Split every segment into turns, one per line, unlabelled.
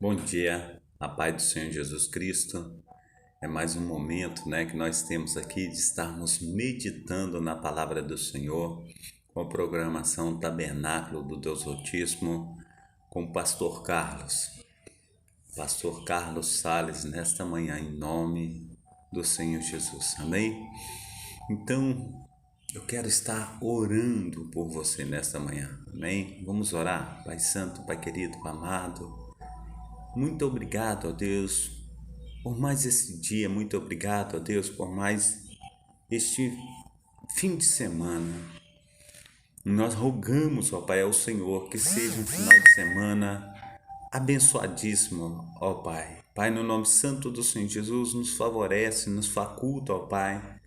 Bom dia, a paz do Senhor Jesus Cristo. É mais um momento, que nós temos aqui de estarmos meditando na palavra do Senhor, com a programação Tabernáculo do Deus Altíssimo, com o Pastor Carlos Sales, nesta manhã, em nome do Senhor Jesus. Amém? Então, eu quero estar orando por você nesta manhã. Amém? Vamos orar, Pai Santo, Pai querido, Pai amado. Muito obrigado, ó Deus, por mais esse dia. Muito obrigado, ó Deus, por mais este fim de semana. Nós rogamos, ó Pai, ao Senhor, que seja um final de semana abençoadíssimo, ó Pai. Pai, no nome santo do Senhor Jesus, nos favorece, nos faculta, ó Pai,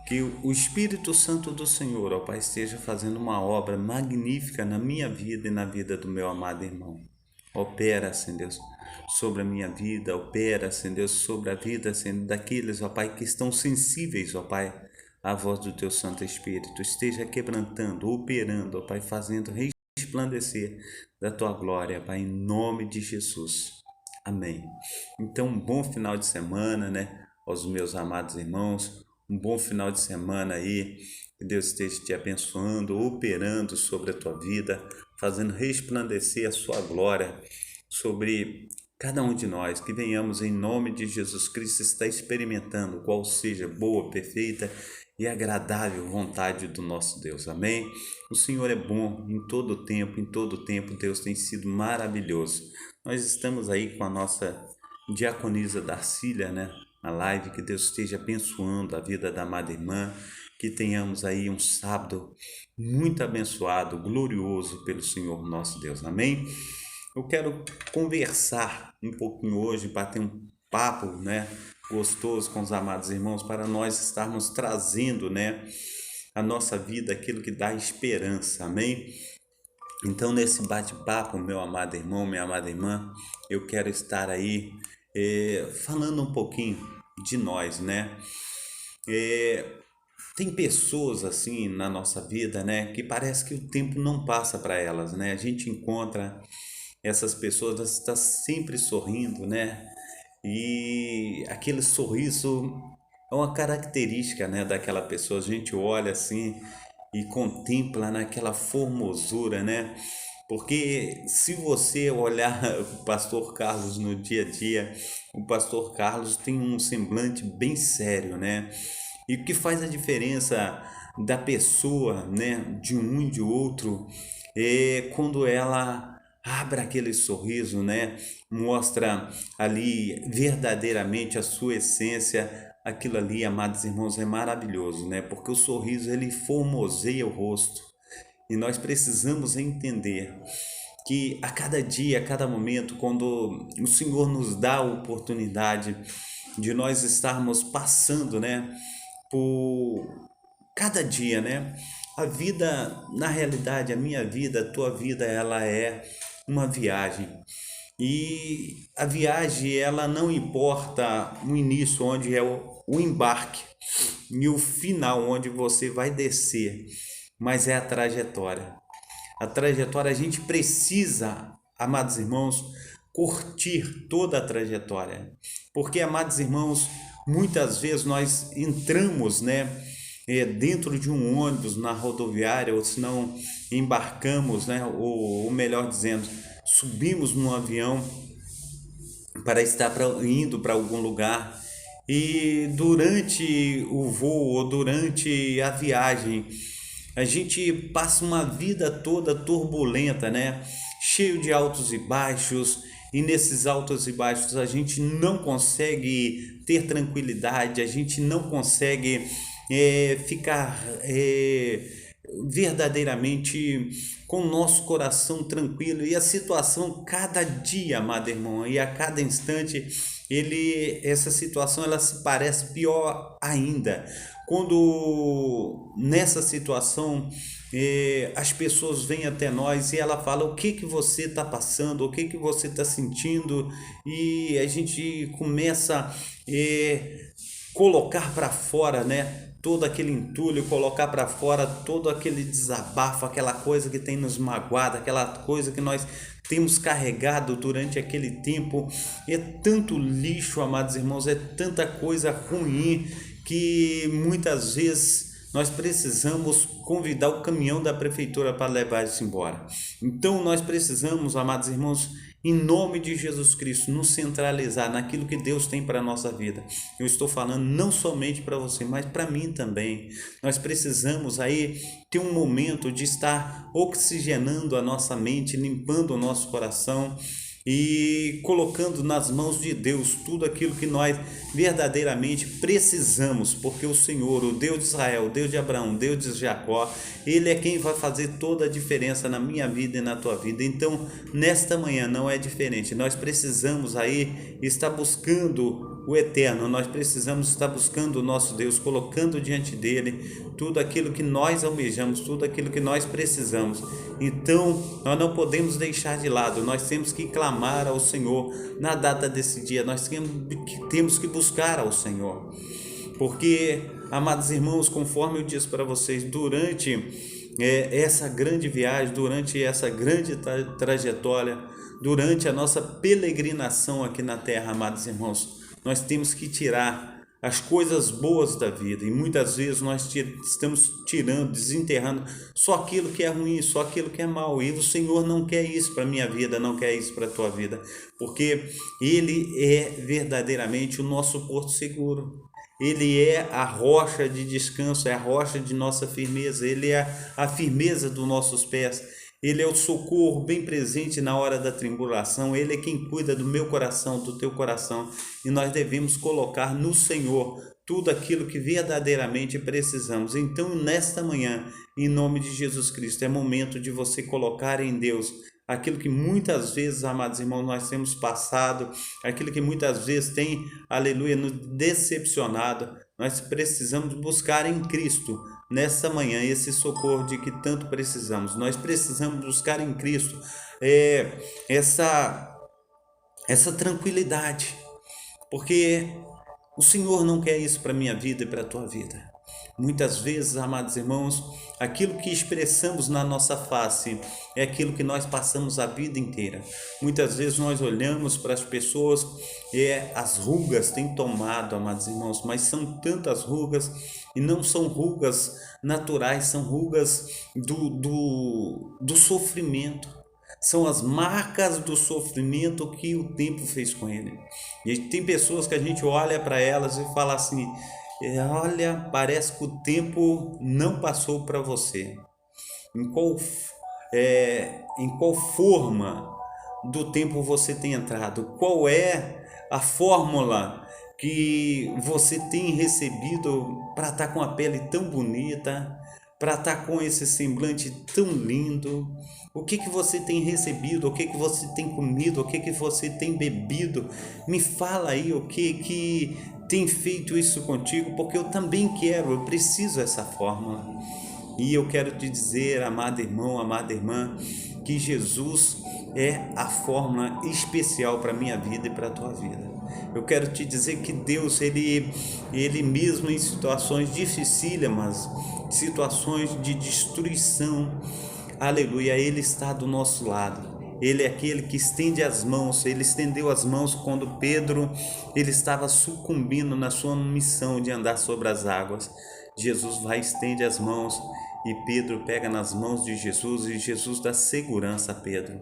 que o Espírito Santo do Senhor, ó Pai, esteja fazendo uma obra magnífica na minha vida e na vida do meu amado irmão. Opera, Senhor Deus, sobre a minha vida, opera, Senhor Deus, sobre a vida, Senhor, daqueles, ó Pai, que estão sensíveis, ó Pai, à voz do Teu Santo Espírito. Esteja quebrantando, operando, ó Pai, fazendo resplandecer da Tua glória, Pai, em nome de Jesus. Amém. Então, um bom final de semana, aos meus amados irmãos, um bom final de semana aí, que Deus esteja te abençoando, operando sobre a tua vida, fazendo resplandecer a sua glória sobre cada um de nós, que venhamos em nome de Jesus Cristo estar experimentando qual seja boa, perfeita e agradável vontade do nosso Deus. Amém? O Senhor é bom em todo tempo Deus tem sido maravilhoso. Nós estamos aí com a nossa diaconisa Darcília, na live. Que Deus esteja abençoando a vida da amada irmã, que tenhamos aí um sábado muito abençoado, glorioso pelo Senhor nosso Deus. Amém? Eu quero conversar um pouquinho hoje, bater um papo, gostoso com os amados irmãos, para nós estarmos trazendo, a nossa vida aquilo que dá esperança. Amém? Então, nesse bate-papo, meu amado irmão, minha amada irmã, eu quero estar aí falando um pouquinho de nós, Tem pessoas assim na nossa vida, que parece que o tempo não passa para elas, A gente encontra essas pessoas, elas estão sempre sorrindo, E aquele sorriso é uma característica, daquela pessoa. A gente olha assim e contempla naquela formosura, Porque se você olhar o pastor Carlos no dia a dia, o pastor Carlos tem um semblante bem sério, E o que faz a diferença da pessoa, de um e de outro, é quando ela abre aquele sorriso, mostra ali verdadeiramente a sua essência. Aquilo ali, amados irmãos, é maravilhoso, Porque o sorriso, ele formoseia o rosto. E nós precisamos entender que a cada dia, a cada momento, quando o Senhor nos dá a oportunidade de nós estarmos passando, por cada dia, A vida, na realidade, a minha vida, a tua vida, ela é uma viagem. E a viagem, ela não importa o início, onde é o embarque, e o final, onde você vai descer, mas é a trajetória. A trajetória, a gente precisa, amados irmãos, curtir toda a trajetória. Porque, amados irmãos, muitas vezes nós entramos, dentro de um ônibus na rodoviária, ou se não embarcamos, ou melhor dizendo, subimos num avião para estar indo para algum lugar, e durante o voo ou durante a viagem a gente passa uma vida toda turbulenta, cheio de altos e baixos, e nesses altos e baixos a gente não consegue ter tranquilidade, a gente não consegue ficar verdadeiramente com o nosso coração tranquilo. E a situação, cada dia, amado irmão, e a cada instante, essa situação, ela se parece pior ainda. Quando nessa situação as pessoas vêm até nós e ela fala o que você está passando, o que você está sentindo, e a gente começa colocar para fora, todo aquele entulho, colocar para fora todo aquele desabafo, aquela coisa que tem nos magoado, aquela coisa que nós temos carregado durante aquele tempo. É tanto lixo, amados irmãos, é tanta coisa ruim que muitas vezes nós precisamos convidar o caminhão da prefeitura para levar isso embora. Então nós precisamos, amados irmãos, em nome de Jesus Cristo, nos centralizar naquilo que Deus tem para a nossa vida. Eu estou falando não somente para você, mas para mim também. Nós precisamos aí ter um momento de estar oxigenando a nossa mente, limpando o nosso coração e colocando nas mãos de Deus tudo aquilo que nós verdadeiramente precisamos, porque o Senhor, o Deus de Israel, o Deus de Abraão, o Deus de Jacó, Ele é quem vai fazer toda a diferença na minha vida e na tua vida. Então, nesta manhã não é diferente, nós precisamos aí estar buscando o Eterno, nós precisamos estar buscando o nosso Deus, colocando diante dele tudo aquilo que nós almejamos, tudo aquilo que nós precisamos. Então nós não podemos deixar de lado, nós temos que clamar ao Senhor na data desse dia, nós temos que buscar ao Senhor, porque, amados irmãos, conforme eu disse para vocês, durante essa grande viagem, durante essa grande trajetória, durante a nossa peregrinação aqui na terra, amados irmãos, nós temos que tirar as coisas boas da vida, e muitas vezes nós estamos tirando, desenterrando só aquilo que é ruim, só aquilo que é mal, e o Senhor não quer isso para a minha vida, não quer isso para a tua vida, porque Ele é verdadeiramente o nosso porto seguro. Ele é a rocha de descanso, é a rocha de nossa firmeza, Ele é a firmeza dos nossos pés, Ele é o socorro bem presente na hora da tribulação, Ele é quem cuida do meu coração, do teu coração, e nós devemos colocar no Senhor tudo aquilo que verdadeiramente precisamos. Então, nesta manhã, em nome de Jesus Cristo, é momento de você colocar em Deus aquilo que muitas vezes, amados irmãos, nós temos passado, aquilo que muitas vezes tem, aleluia, nos decepcionado. Nós precisamos buscar em Cristo, nessa manhã, esse socorro de que tanto precisamos. Nós precisamos buscar em Cristo essa tranquilidade, porque o Senhor não quer isso para a minha vida e para a tua vida. Muitas vezes, amados irmãos, aquilo que expressamos na nossa face é aquilo que nós passamos a vida inteira. Muitas vezes nós olhamos para as pessoas e as rugas têm tomado, amados irmãos, mas são tantas rugas e não são rugas naturais, são rugas do sofrimento. São as marcas do sofrimento que o tempo fez com ele. E tem pessoas que a gente olha para elas e fala assim: olha, parece que o tempo não passou para você. Em qual forma do tempo você tem entrado? Qual é a fórmula que você tem recebido para estar com a pele tão bonita, para estar com esse semblante tão lindo? O que você tem recebido? O que você tem comido? O que você tem bebido? Me fala aí o que tem feito isso contigo, porque eu também quero, eu preciso dessa fórmula. E eu quero te dizer, amado irmão, amada irmã, que Jesus é a fórmula especial para a minha vida e para a tua vida. Eu quero te dizer que Deus, Ele mesmo em situações dificílimas, situações de destruição, aleluia, Ele está do nosso lado. Ele é aquele que estende as mãos. Ele estendeu as mãos quando Pedro ele estava sucumbindo na sua missão de andar sobre as águas. Jesus vai, estende as mãos e Pedro pega nas mãos de Jesus e Jesus dá segurança a Pedro.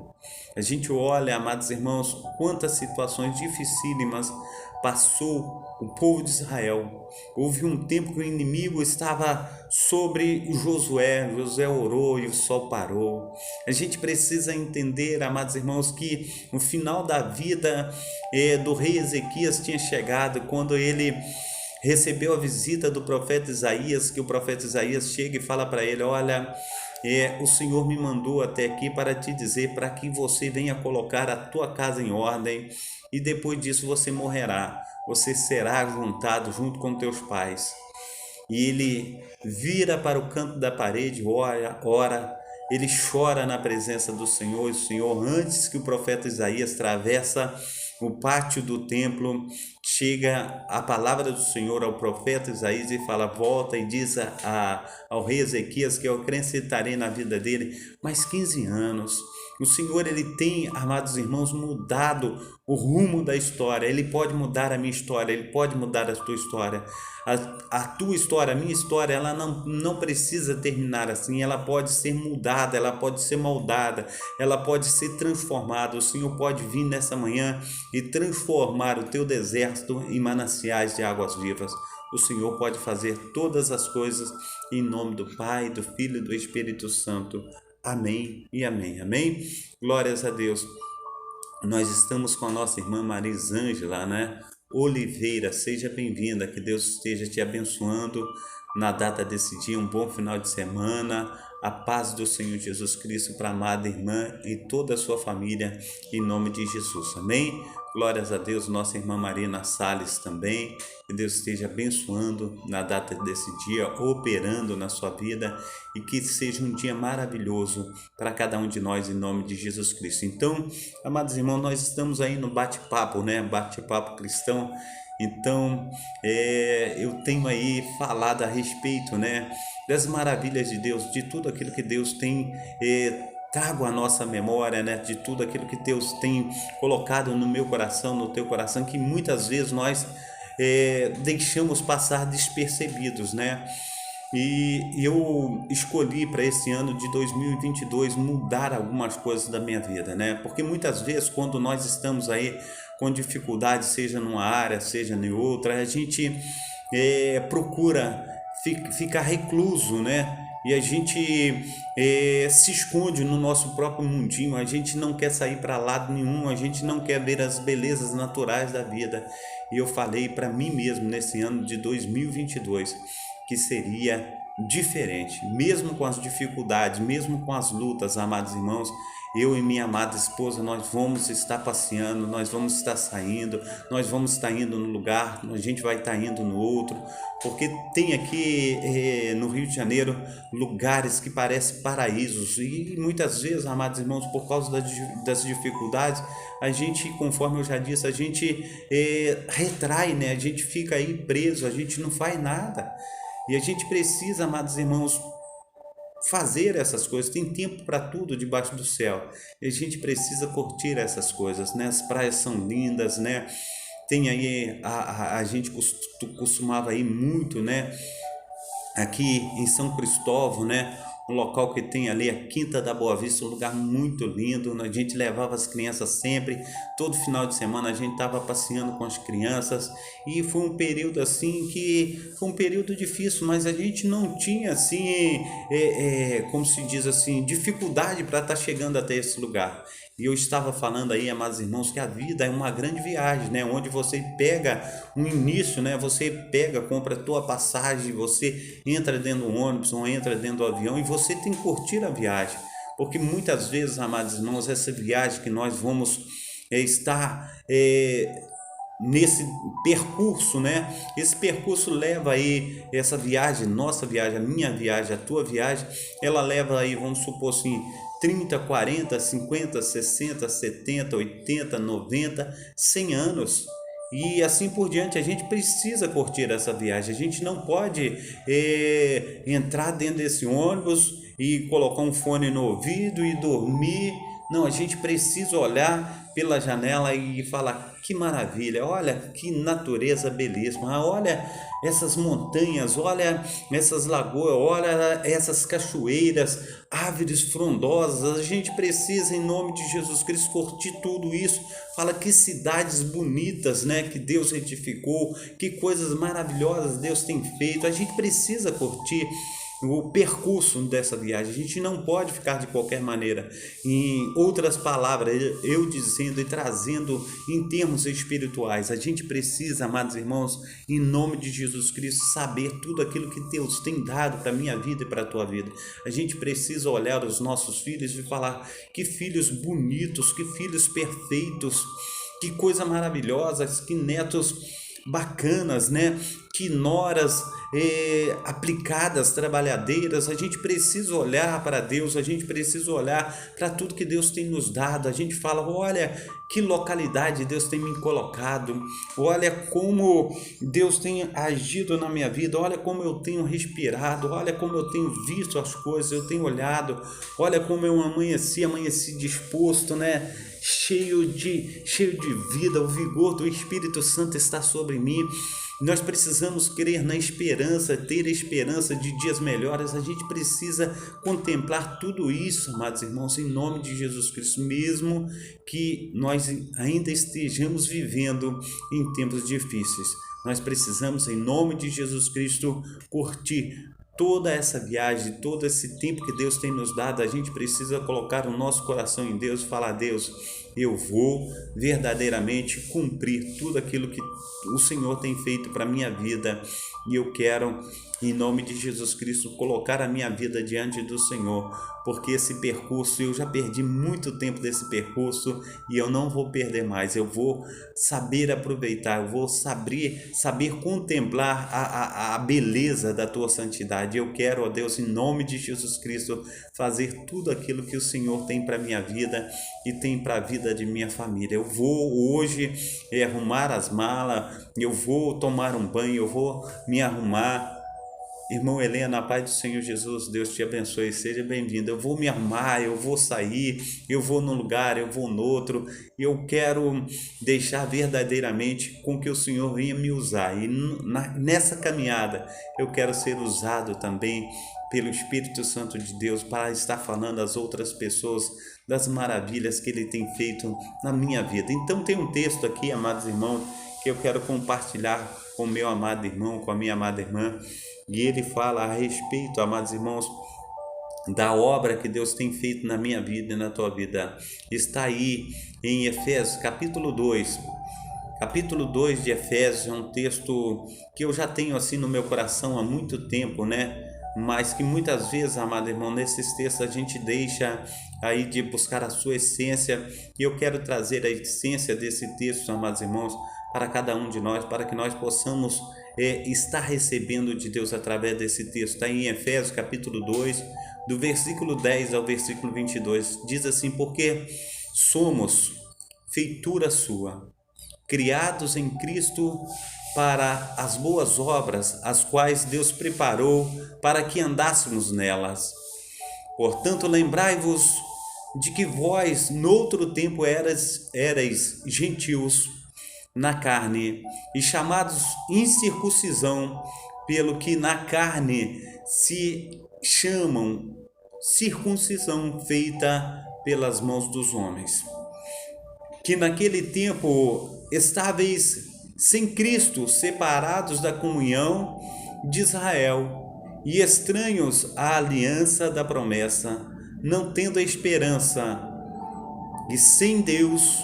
A gente olha, amados irmãos, quantas situações dificílimas passou o povo de Israel. Houve um tempo que o inimigo estava sobre Josué orou e o sol parou. A gente precisa entender, amados irmãos, que o final da vida do rei Ezequias tinha chegado quando ele recebeu a visita do profeta Isaías, que o profeta Isaías chega e fala para ele: olha, o Senhor me mandou até aqui para te dizer, para que você venha colocar a tua casa em ordem, e depois disso você morrerá, você será juntado junto com teus pais. E ele vira para o canto da parede, ora, ele chora na presença do Senhor, e o Senhor, antes que o profeta Isaías atravessa o pátio do templo, chega a palavra do Senhor ao profeta Isaías e fala: volta e diz ao rei Ezequias que eu acrescentarei na vida dele mais 15 anos. O Senhor, ele tem, amados irmãos, mudado o rumo da história. Ele pode mudar a minha história, ele pode mudar a tua história. A tua história, a minha história, ela não precisa terminar assim. Ela pode ser mudada, ela pode ser moldada, ela pode ser transformada. O Senhor pode vir nessa manhã e transformar o teu deserto em mananciais de águas vivas. O Senhor pode fazer todas as coisas em nome do Pai, do Filho e do Espírito Santo. Amém e amém. Amém? Glórias a Deus. Nós estamos com a nossa irmã Marisângela, né? Oliveira, seja bem-vinda, que Deus esteja te abençoando na data desse dia, um bom final de semana, a paz do Senhor Jesus Cristo para a amada irmã e toda a sua família, em nome de Jesus, amém? Glórias a Deus, nossa irmã Marina Salles também, que Deus esteja abençoando na data desse dia, operando na sua vida e que seja um dia maravilhoso para cada um de nós, em nome de Jesus Cristo. Então, amados irmãos, nós estamos aí no bate-papo, né? Bate-papo cristão. Então, eu tenho aí falado a respeito, né, das maravilhas de Deus, de tudo aquilo que Deus tem trago à nossa memória, né, de tudo aquilo que Deus tem colocado no meu coração, no teu coração, que muitas vezes nós deixamos passar despercebidos, né? E eu escolhi para esse ano de 2022 mudar algumas coisas da minha vida, né? Porque muitas vezes quando nós estamos aí com dificuldade, seja numa área, seja em outra, a gente procura ficar recluso, né? E a gente se esconde no nosso próprio mundinho, a gente não quer sair para lado nenhum, a gente não quer ver as belezas naturais da vida. E eu falei para mim mesmo nesse ano de 2022 que seria diferente, mesmo com as dificuldades, mesmo com as lutas, amados irmãos. Eu e minha amada esposa, nós vamos estar passeando, nós vamos estar saindo, nós vamos estar indo no lugar, a gente vai estar indo no outro, porque tem aqui no Rio de Janeiro lugares que parecem paraísos e muitas vezes, amados irmãos, por causa das dificuldades, a gente, conforme eu já disse, a gente retrai, né? A gente fica aí preso, a gente não faz nada. E a gente precisa, amados irmãos, fazer essas coisas. Tem tempo para tudo debaixo do céu. E a gente precisa curtir essas coisas, né? As praias são lindas, né? Tem aí, a gente costumava ir muito, né? Aqui em São Cristóvão, né? Um local que tem ali a Quinta da Boa Vista, um lugar muito lindo. A gente levava as crianças sempre, todo final de semana a gente estava passeando com as crianças e foi um período assim que foi um período difícil, mas a gente não tinha assim, como se diz assim, dificuldade para estar chegando até esse lugar. E eu estava falando aí, amados irmãos, que a vida é uma grande viagem, né? Onde você pega um início, né? Você compra a tua passagem, você entra dentro do ônibus ou entra dentro do avião e você tem que curtir a viagem. Porque muitas vezes, amados irmãos, essa viagem que nós vamos estar nesse percurso, né? Esse percurso leva aí essa viagem, nossa viagem, a minha viagem, a tua viagem, ela leva aí, vamos supor assim, 30, 40, 50, 60, 70, 80, 90, 100 anos. E assim por diante, a gente precisa curtir essa viagem. A gente não pode entrar dentro desse ônibus e colocar um fone no ouvido e dormir. Não, a gente precisa olhar pela janela e falar: que maravilha, olha que natureza belíssima, olha essas montanhas, olha essas lagoas, olha essas cachoeiras, árvores frondosas. A gente precisa, em nome de Jesus Cristo, curtir tudo isso. Fala que cidades bonitas, né, que Deus retificou, que coisas maravilhosas Deus tem feito. A gente precisa curtir o percurso dessa viagem. A gente não pode ficar de qualquer maneira. Em outras palavras, eu dizendo e trazendo em termos espirituais, a gente precisa, amados irmãos, em nome de Jesus Cristo, saber tudo aquilo que Deus tem dado para a minha vida e para a tua vida. A gente precisa olhar os nossos filhos e falar: que filhos bonitos, que filhos perfeitos, que coisa maravilhosa, que netos bacanas, né? Que noras aplicadas, trabalhadeiras. A gente precisa olhar para Deus, a gente precisa olhar para tudo que Deus tem nos dado. A gente fala, olha que localidade Deus tem me colocado, olha como Deus tem agido na minha vida, olha como eu tenho respirado, olha como eu tenho visto as coisas, eu tenho olhado, olha como eu amanheci disposto, né? Cheio de vida, o vigor do Espírito Santo está sobre mim. Nós precisamos crer na esperança, ter esperança de dias melhores. A gente precisa contemplar tudo isso, amados irmãos, em nome de Jesus Cristo, mesmo que nós ainda estejamos vivendo em tempos difíceis. Nós precisamos, em nome de Jesus Cristo, curtir toda essa viagem, todo esse tempo que Deus tem nos dado. A gente precisa colocar o nosso coração em Deus, falar: Deus, eu vou verdadeiramente cumprir tudo aquilo que o Senhor tem feito para a minha vida, e eu quero, em nome de Jesus Cristo, colocar a minha vida diante do Senhor, porque esse percurso, eu já perdi muito tempo desse percurso e eu não vou perder mais. Eu vou saber aproveitar, eu vou saber contemplar a beleza da tua santidade. Eu quero, ó Deus, em nome de Jesus Cristo, fazer tudo aquilo que o Senhor tem para a minha vida e tem para a vida de minha família. Eu vou hoje arrumar as malas, eu vou tomar um banho, eu vou me arrumar. Irmão Helena, a paz do Senhor Jesus, Deus te abençoe, seja bem-vindo. Eu vou me arrumar, eu vou sair, eu vou num lugar, eu vou no outro. Eu quero deixar verdadeiramente com que o Senhor venha me usar. E nessa caminhada eu quero ser usado também pelo Espírito Santo de Deus para estar falando às outras pessoas das maravilhas que Ele tem feito na minha vida. Então tem um texto aqui, amados irmãos, que eu quero compartilhar com o meu amado irmão, com a minha amada irmã. E ele fala a respeito, amados irmãos, da obra que Deus tem feito na minha vida e na tua vida. Está aí em Efésios, capítulo 2. Capítulo 2 de Efésios é um texto que eu já tenho assim no meu coração há muito tempo, né? Mas que muitas vezes, amado irmão, nesses textos a gente deixa aí de buscar a sua essência. E eu quero trazer a essência desse texto, amados irmãos, para cada um de nós, para que nós possamos estar recebendo de Deus através desse texto. Está em Efésios capítulo 2, do versículo 10 ao versículo 22. Diz assim: porque somos feitura sua, criados em Cristo para as boas obras, as quais Deus preparou para que andássemos nelas. Portanto, lembrai-vos de que vós, noutro tempo, erais gentios na carne, e chamados incircuncisão, pelo que na carne se chamam circuncisão feita pelas mãos dos homens. Que naquele tempo estáveis sem Cristo, separados da comunhão de Israel e estranhos à aliança da promessa, não tendo a esperança e sem Deus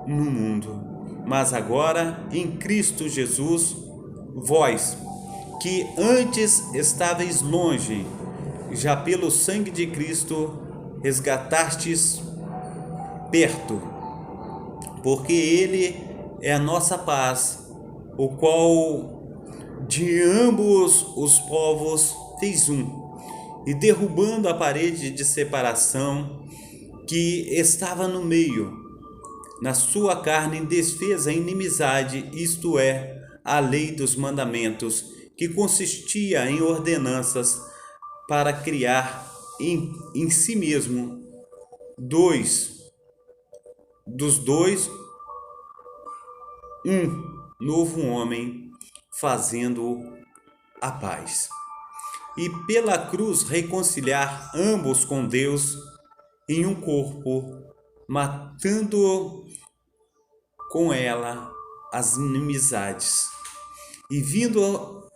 no mundo. Mas agora, em Cristo Jesus, vós, que antes estáveis longe, já pelo sangue de Cristo resgatastes perto, porque Ele é a nossa paz, o qual de ambos os povos fez um, e derrubando a parede de separação que estava no meio, na sua carne desfez a inimizade, isto é, a lei dos mandamentos, que consistia em ordenanças, para criar em si mesmo dos dois um novo homem, fazendo a paz. E pela cruz reconciliar ambos com Deus em um corpo, matando com ela as inimizades. E vindo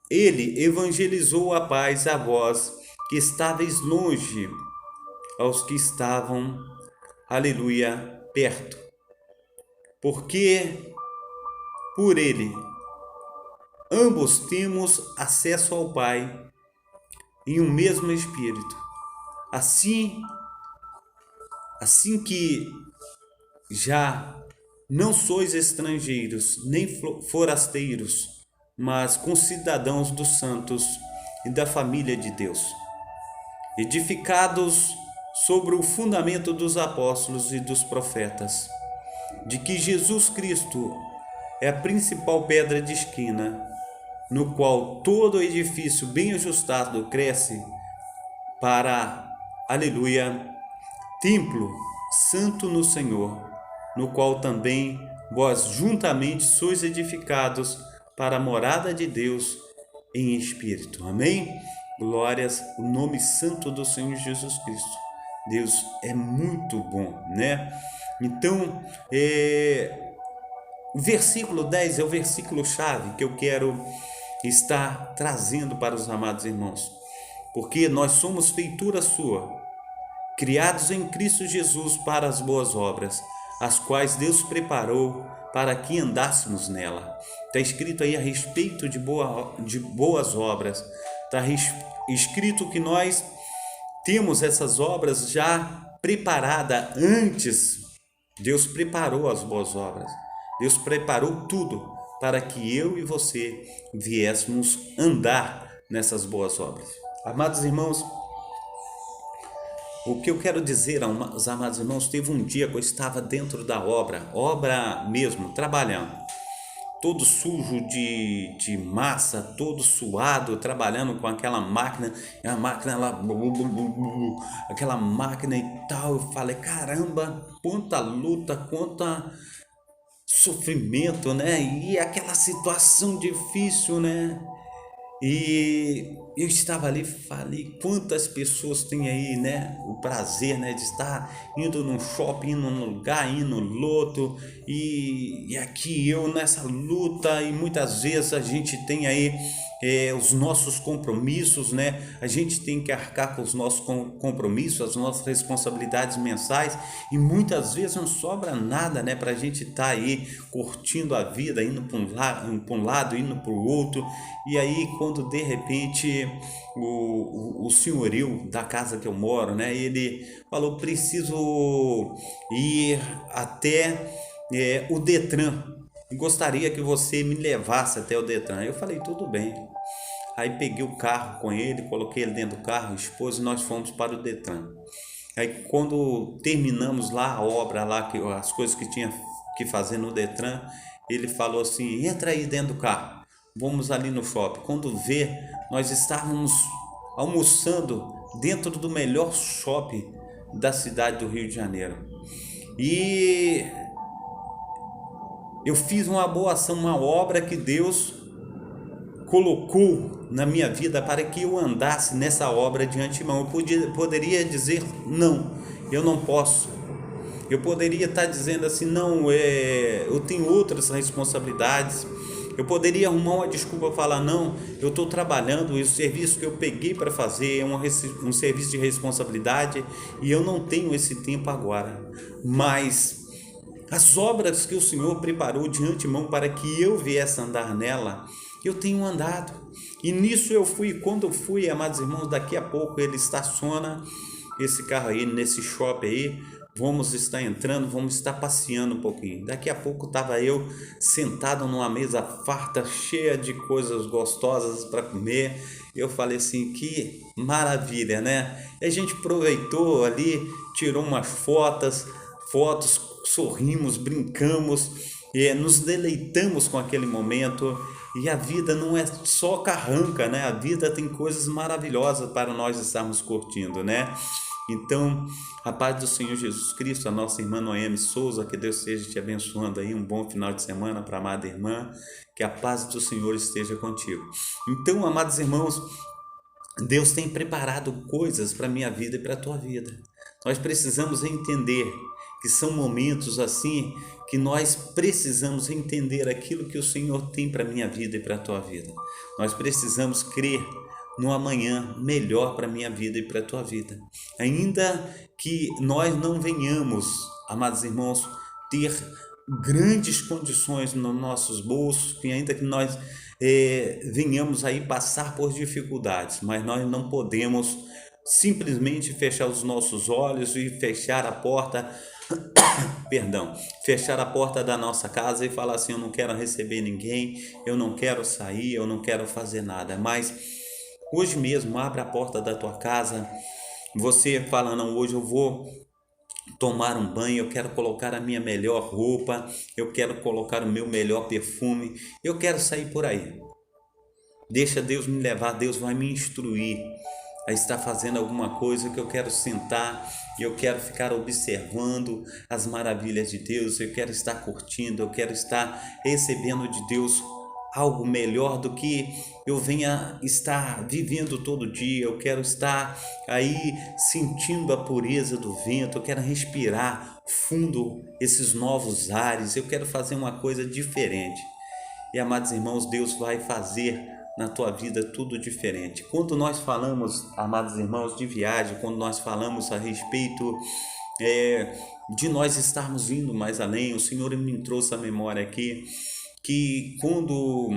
ele, evangelizou a paz a vós que estáveis longe, aos que estavam, aleluia, perto. Porque por ele ambos temos acesso ao Pai em um mesmo Espírito. Assim que já não sois estrangeiros, nem forasteiros, mas concidadãos dos santos e da família de Deus, edificados sobre o fundamento dos apóstolos e dos profetas, de que Jesus Cristo é a principal pedra de esquina, no qual todo edifício bem ajustado cresce para, aleluia, templo santo no Senhor, no qual também vós juntamente sois edificados para a morada de Deus em espírito. Amém? Glórias ao nome santo do Senhor Jesus Cristo. Deus é muito bom, né? Então, o versículo 10 é o versículo chave que eu quero estar trazendo para os amados irmãos, porque nós somos feitura sua, criados em Cristo Jesus para as boas obras, as quais Deus preparou para que andássemos nela. Está escrito aí a respeito de boas obras, está escrito que nós temos essas obras já preparadas antes. Deus preparou as boas obras, Deus preparou tudo para que eu e você viéssemos andar nessas boas obras. Amados irmãos, o que eu quero dizer aos amados irmãos, teve um dia que eu estava dentro da obra mesmo, trabalhando, todo sujo de massa, todo suado, trabalhando com aquela máquina, e a máquina lá, aquela máquina e tal. Eu falei, caramba, quanta luta, quanta sofrimento, né? E aquela situação difícil, né? E eu estava ali, falei, quantas pessoas têm aí, né, o prazer, né, de estar indo num shopping, indo num lugar, indo no outro, e aqui eu nessa luta, e muitas vezes a gente tem aí os nossos compromissos, né? A gente tem que arcar com os nossos compromissos, as nossas responsabilidades mensais, e muitas vezes não sobra nada, né, para a gente estar aí curtindo a vida, indo para um lado, indo para o outro. E aí, quando de repente o senhorio da casa que eu moro, né, ele falou, preciso ir até o Detran, gostaria que você me levasse até o Detran. Eu falei, tudo bem. Aí peguei o carro com ele, coloquei ele dentro do carro, esposa, e nós fomos para o Detran. Aí quando terminamos lá a obra, lá, as coisas que tinha que fazer no Detran, ele falou assim, entra aí dentro do carro, vamos ali no shopping. Quando vê, nós estávamos almoçando dentro do melhor shopping da cidade do Rio de Janeiro. E eu fiz uma boa ação, uma obra que Deus colocou na minha vida para que eu andasse nessa obra de antemão. Eu poderia dizer, não, eu não posso. Eu poderia estar dizendo assim, não, eu tenho outras responsabilidades. Eu poderia arrumar uma desculpa e falar, não, eu estou trabalhando, e o serviço que eu peguei para fazer é um serviço de responsabilidade e eu não tenho esse tempo agora. Mas as obras que o Senhor preparou de antemão para que eu viesse andar nela, eu tenho andado. E nisso eu fui. Quando eu fui, amados irmãos, daqui a pouco ele estaciona esse carro aí nesse shopping aí. Vamos estar entrando, vamos estar passeando um pouquinho. Daqui a pouco estava eu sentado numa mesa farta, cheia de coisas gostosas para comer. Eu falei assim, que maravilha, né? E a gente aproveitou ali, tirou umas fotos, sorrimos, brincamos, nos deleitamos com aquele momento. E a vida não é só carranca, né? A vida tem coisas maravilhosas para nós estarmos curtindo, né? Então, a paz do Senhor Jesus Cristo, a nossa irmã Noemi Souza, que Deus esteja te abençoando aí, um bom final de semana para a amada irmã, que a paz do Senhor esteja contigo. Então, amados irmãos, Deus tem preparado coisas para a minha vida e para a tua vida. Nós precisamos entender que são momentos assim que nós precisamos entender aquilo que o Senhor tem para a minha vida e para a tua vida. Nós precisamos crer no amanhã melhor para a minha vida e para a tua vida. Ainda que nós não venhamos, amados irmãos, ter grandes condições nos nossos bolsos, e ainda que nós venhamos aí passar por dificuldades, mas nós não podemos simplesmente fechar os nossos olhos e fechar a porta perdão, fechar a porta da nossa casa e falar assim: eu não quero receber ninguém, eu não quero sair, eu não quero fazer nada. Mas hoje mesmo, abre a porta da tua casa, você fala: não, hoje eu vou tomar um banho, eu quero colocar a minha melhor roupa, eu quero colocar o meu melhor perfume, eu quero sair por aí. Deixa Deus me levar, Deus vai me instruir a estar fazendo alguma coisa que eu quero sentar e eu quero ficar observando as maravilhas de Deus, eu quero estar curtindo, eu quero estar recebendo de Deus algo melhor do que eu venha estar vivendo todo dia. Eu quero estar aí sentindo a pureza do vento, eu quero respirar fundo esses novos ares, eu quero fazer uma coisa diferente. E, amados irmãos, Deus vai fazer na tua vida tudo diferente. Quando nós falamos, amados irmãos, de viagem, quando nós falamos a respeito de nós estarmos indo mais além, o Senhor me trouxe a memória aqui que quando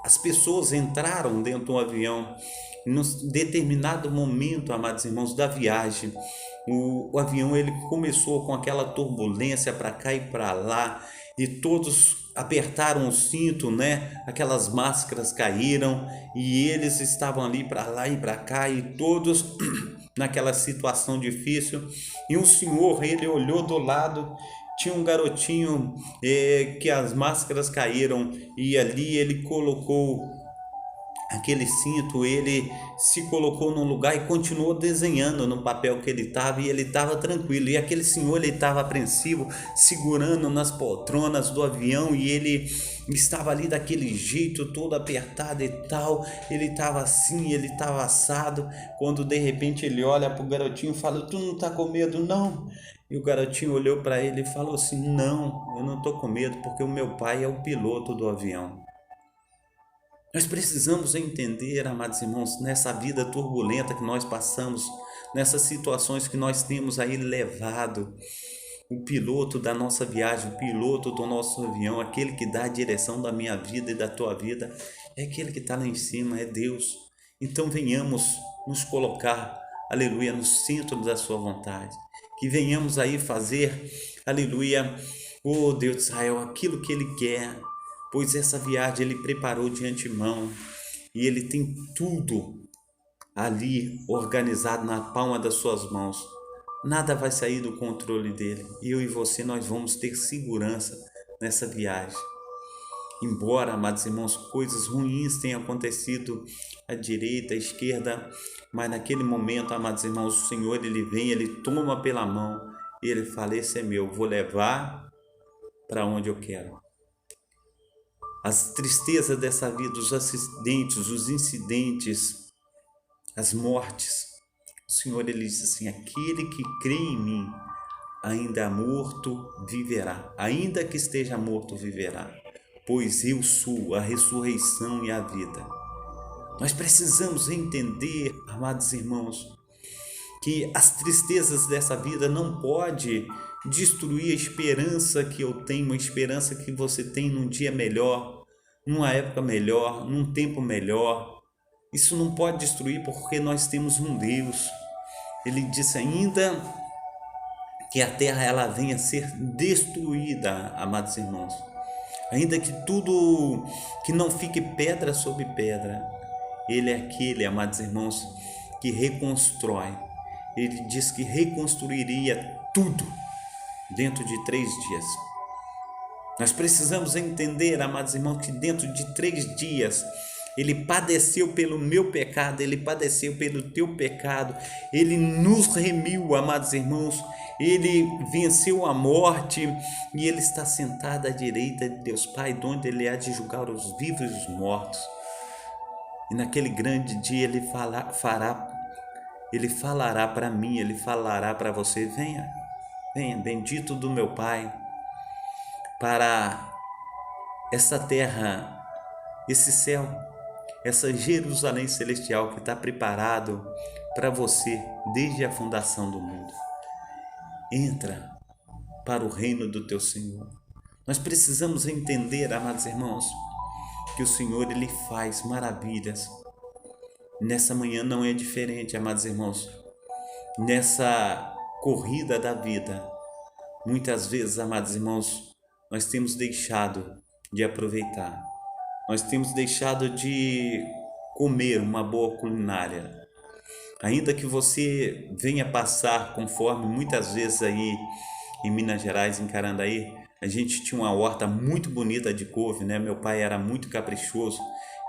as pessoas entraram dentro do avião, em determinado momento, amados irmãos, da viagem, o avião ele começou com aquela turbulência para cá e para lá, e todos apertaram o cinto, né? Aquelas máscaras caíram e eles estavam ali para lá e para cá e todos naquela situação difícil. E um senhor, ele olhou do lado, tinha um garotinho que as máscaras caíram e ali ele colocou aquele cinto, ele se colocou num lugar e continuou desenhando no papel que ele estava, e ele estava tranquilo, e aquele senhor ele estava apreensivo, segurando nas poltronas do avião, e ele estava ali daquele jeito, todo apertado e tal, ele estava assim, ele estava assado, quando de repente ele olha para o garotinho e fala: tu não está com medo não? E o garotinho olhou para ele e falou assim: não, eu não estou com medo, porque o meu pai é o piloto do avião. Nós precisamos entender, amados irmãos, nessa vida turbulenta que nós passamos, nessas situações que nós temos aí levado, o piloto da nossa viagem, o piloto do nosso avião, aquele que dá a direção da minha vida e da tua vida, é aquele que está lá em cima, é Deus. Então venhamos nos colocar, aleluia, no centro da sua vontade, que venhamos aí fazer, aleluia, oh Deus de Israel, aquilo que Ele quer, pois essa viagem Ele preparou de antemão e Ele tem tudo ali organizado na palma das suas mãos. Nada vai sair do controle dele. Eu e você, nós vamos ter segurança nessa viagem. Embora, amados irmãos, coisas ruins tenham acontecido à direita, à esquerda, mas naquele momento, amados irmãos, o Senhor, Ele vem, Ele toma pela mão e Ele fala: esse é meu, vou levar para onde eu quero. As tristezas dessa vida, os acidentes, os incidentes, as mortes, o Senhor, Ele diz assim: aquele que crê em mim, ainda morto viverá, ainda que esteja morto viverá, pois eu sou a ressurreição e a vida. Nós precisamos entender, amados irmãos, que as tristezas dessa vida não pode destruir a esperança que eu tenho, a esperança que você tem num dia melhor, numa época melhor, num tempo melhor. Isso não pode destruir, porque nós temos um Deus. Ele disse ainda que a terra ela venha a ser destruída, amados irmãos. Ainda que tudo, que não fique pedra sobre pedra, Ele é aquele, amados irmãos, que reconstrói. Ele diz que reconstruiria tudo dentro de 3 dias. Nós precisamos entender, amados irmãos, que dentro de 3 dias Ele padeceu pelo meu pecado, Ele padeceu pelo teu pecado, Ele nos remiu, amados irmãos, Ele venceu a morte e Ele está sentado à direita de Deus Pai, de onde Ele há de julgar os vivos e os mortos. E naquele grande dia Ele falará para mim, Ele falará para você: venha, venha, bendito do meu Pai, para essa terra, esse céu, essa Jerusalém celestial que está preparado para você desde a fundação do mundo. Entra para o reino do teu Senhor. Nós precisamos entender, amados irmãos, que o Senhor Ele faz maravilhas. Nessa manhã não é diferente, amados irmãos. Nessa corrida da vida, Muitas vezes, amados irmãos, nós temos deixado de aproveitar, nós temos deixado de comer uma boa culinária. Ainda que você venha passar, conforme muitas vezes aí em Minas Gerais, em Carandaí, a gente tinha uma horta muito bonita de couve, né? Meu pai era muito caprichoso,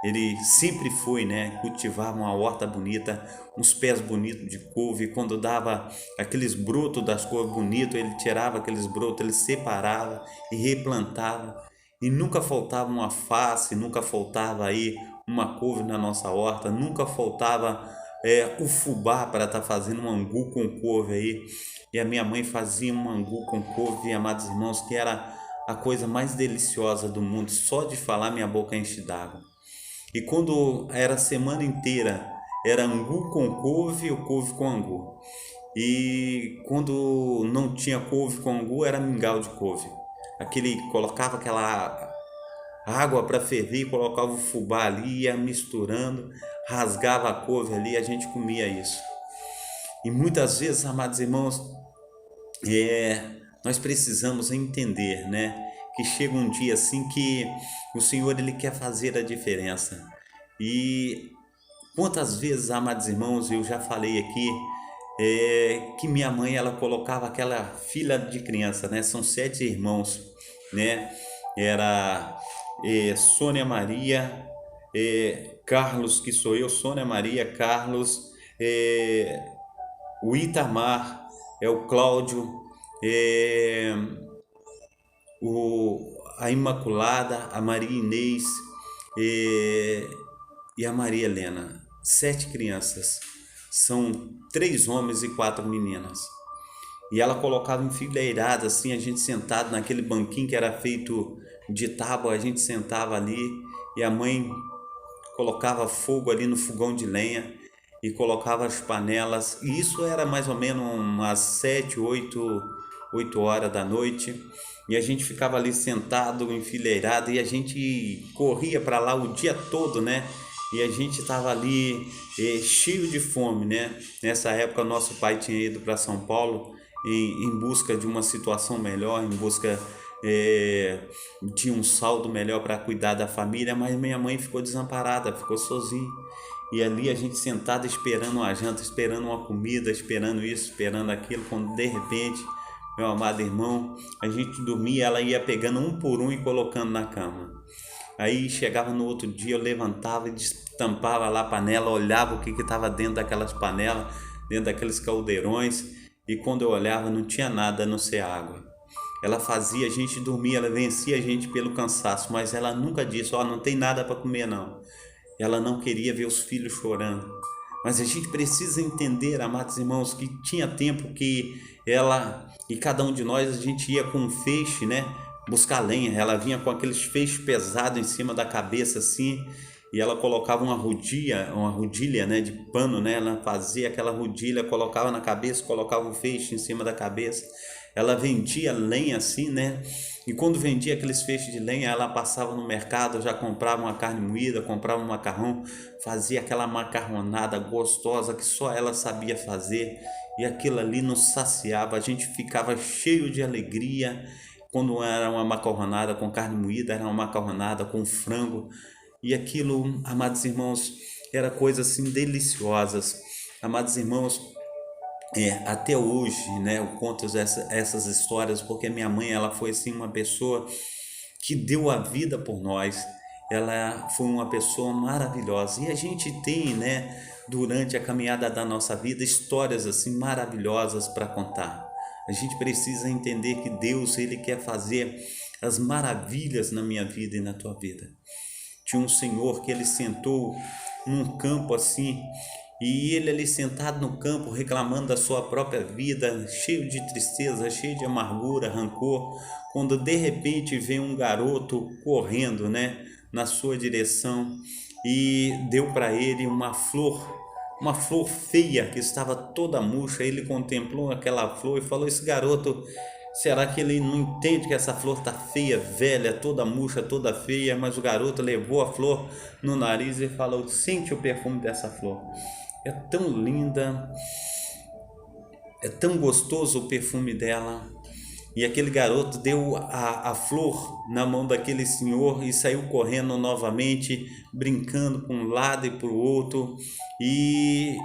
ele sempre foi, né? Cultivava uma horta bonita, uns pés bonitos de couve. Quando dava aqueles brotos das couves bonitos, ele tirava aqueles brotos, ele separava e replantava. E nunca faltava uma face, nunca faltava aí uma couve na nossa horta, nunca faltava o fubá para estar fazendo um angu com couve aí. E a minha mãe fazia um angu com couve, amados irmãos, que era a coisa mais deliciosa do mundo. Só de falar minha boca enche d'água. E quando era a semana inteira, era angu com couve ou couve com angu. E quando não tinha couve com angu, era mingau de couve. Colocava aquela água para ferver, colocava o fubá ali, ia misturando, rasgava a couve ali, a gente comia isso. E muitas vezes, amados irmãos, nós precisamos entender, né, que chega um dia assim que o Senhor ele quer fazer a diferença. E quantas vezes, amados irmãos, eu já falei aqui que minha mãe ela colocava aquela fila de criança, né? São 7 irmãos, né? Era Sônia Maria, Carlos, que sou eu, Sônia Maria, Carlos, o Itamar, o Cláudio, a Imaculada, a Maria Inês e a Maria Helena. 7 crianças. São 3 homens e 4 meninas. E ela colocava enfileirada assim, a gente sentado naquele banquinho que era feito de tábua, a gente sentava ali e a mãe colocava fogo ali no fogão de lenha e colocava as panelas. E isso era mais ou menos umas 7, 8 horas da noite. E a gente ficava ali sentado, enfileirado, e a gente corria para lá o dia todo, né? E a gente estava ali cheio de fome, né? Nessa época, nosso pai tinha ido para São Paulo em busca de uma situação melhor, em busca de um saldo melhor para cuidar da família, mas minha mãe ficou desamparada, ficou sozinha. E ali a gente sentado esperando uma janta, esperando uma comida, esperando isso, esperando aquilo, quando de repente, meu amado irmão, a gente dormia, ela ia pegando um por um e colocando na cama. Aí chegava no outro dia, eu levantava e destampava lá a panela, olhava o que estava dentro daquelas panelas, dentro daqueles caldeirões, e quando eu olhava não tinha nada a não ser água. Ela fazia a gente dormir, ela vencia a gente pelo cansaço, mas ela nunca disse, não tem nada para comer não. Ela não queria ver os filhos chorando. Mas a gente precisa entender, amados irmãos, que tinha tempo que ela e cada um de nós, a gente ia com um feixe, né? Buscar lenha. Ela vinha com aqueles feixes pesados em cima da cabeça assim, e ela colocava uma rodilha, né, de pano, né? Ela fazia aquela rodilha, colocava na cabeça, colocava o feixe em cima da cabeça. Ela vendia lenha assim, né? E quando vendia aqueles feixes de lenha, ela passava no mercado, já comprava uma carne moída, comprava um macarrão, fazia aquela macarronada gostosa que só ela sabia fazer, e aquilo ali nos saciava, a gente ficava cheio de alegria. Quando era uma macarronada com carne moída, era uma macarronada com frango, e aquilo, amados irmãos, era coisas assim deliciosas. Amados irmãos, até hoje, né, eu conto essas histórias porque minha mãe, ela foi assim uma pessoa que deu a vida por nós. Ela foi uma pessoa maravilhosa, e a gente tem, né, durante a caminhada da nossa vida, histórias assim maravilhosas para contar. A gente precisa entender que Deus, ele quer fazer as maravilhas na minha vida e na tua vida. Tinha um senhor que ele sentou num campo assim, e ele ali sentado no campo reclamando da sua própria vida, cheio de tristeza, cheio de amargura, rancor, quando de repente vem um garoto correndo, né, na sua direção, e deu para ele uma flor feia que estava toda murcha. Ele contemplou aquela flor e falou: esse garoto, será que ele não entende que essa flor está feia, velha, toda murcha, toda feia? Mas o garoto levou a flor no nariz e falou: sente o perfume dessa flor. É tão linda, é tão gostoso o perfume dela. E aquele garoto deu a flor na mão daquele senhor e saiu correndo novamente, brincando para um lado e para o outro. E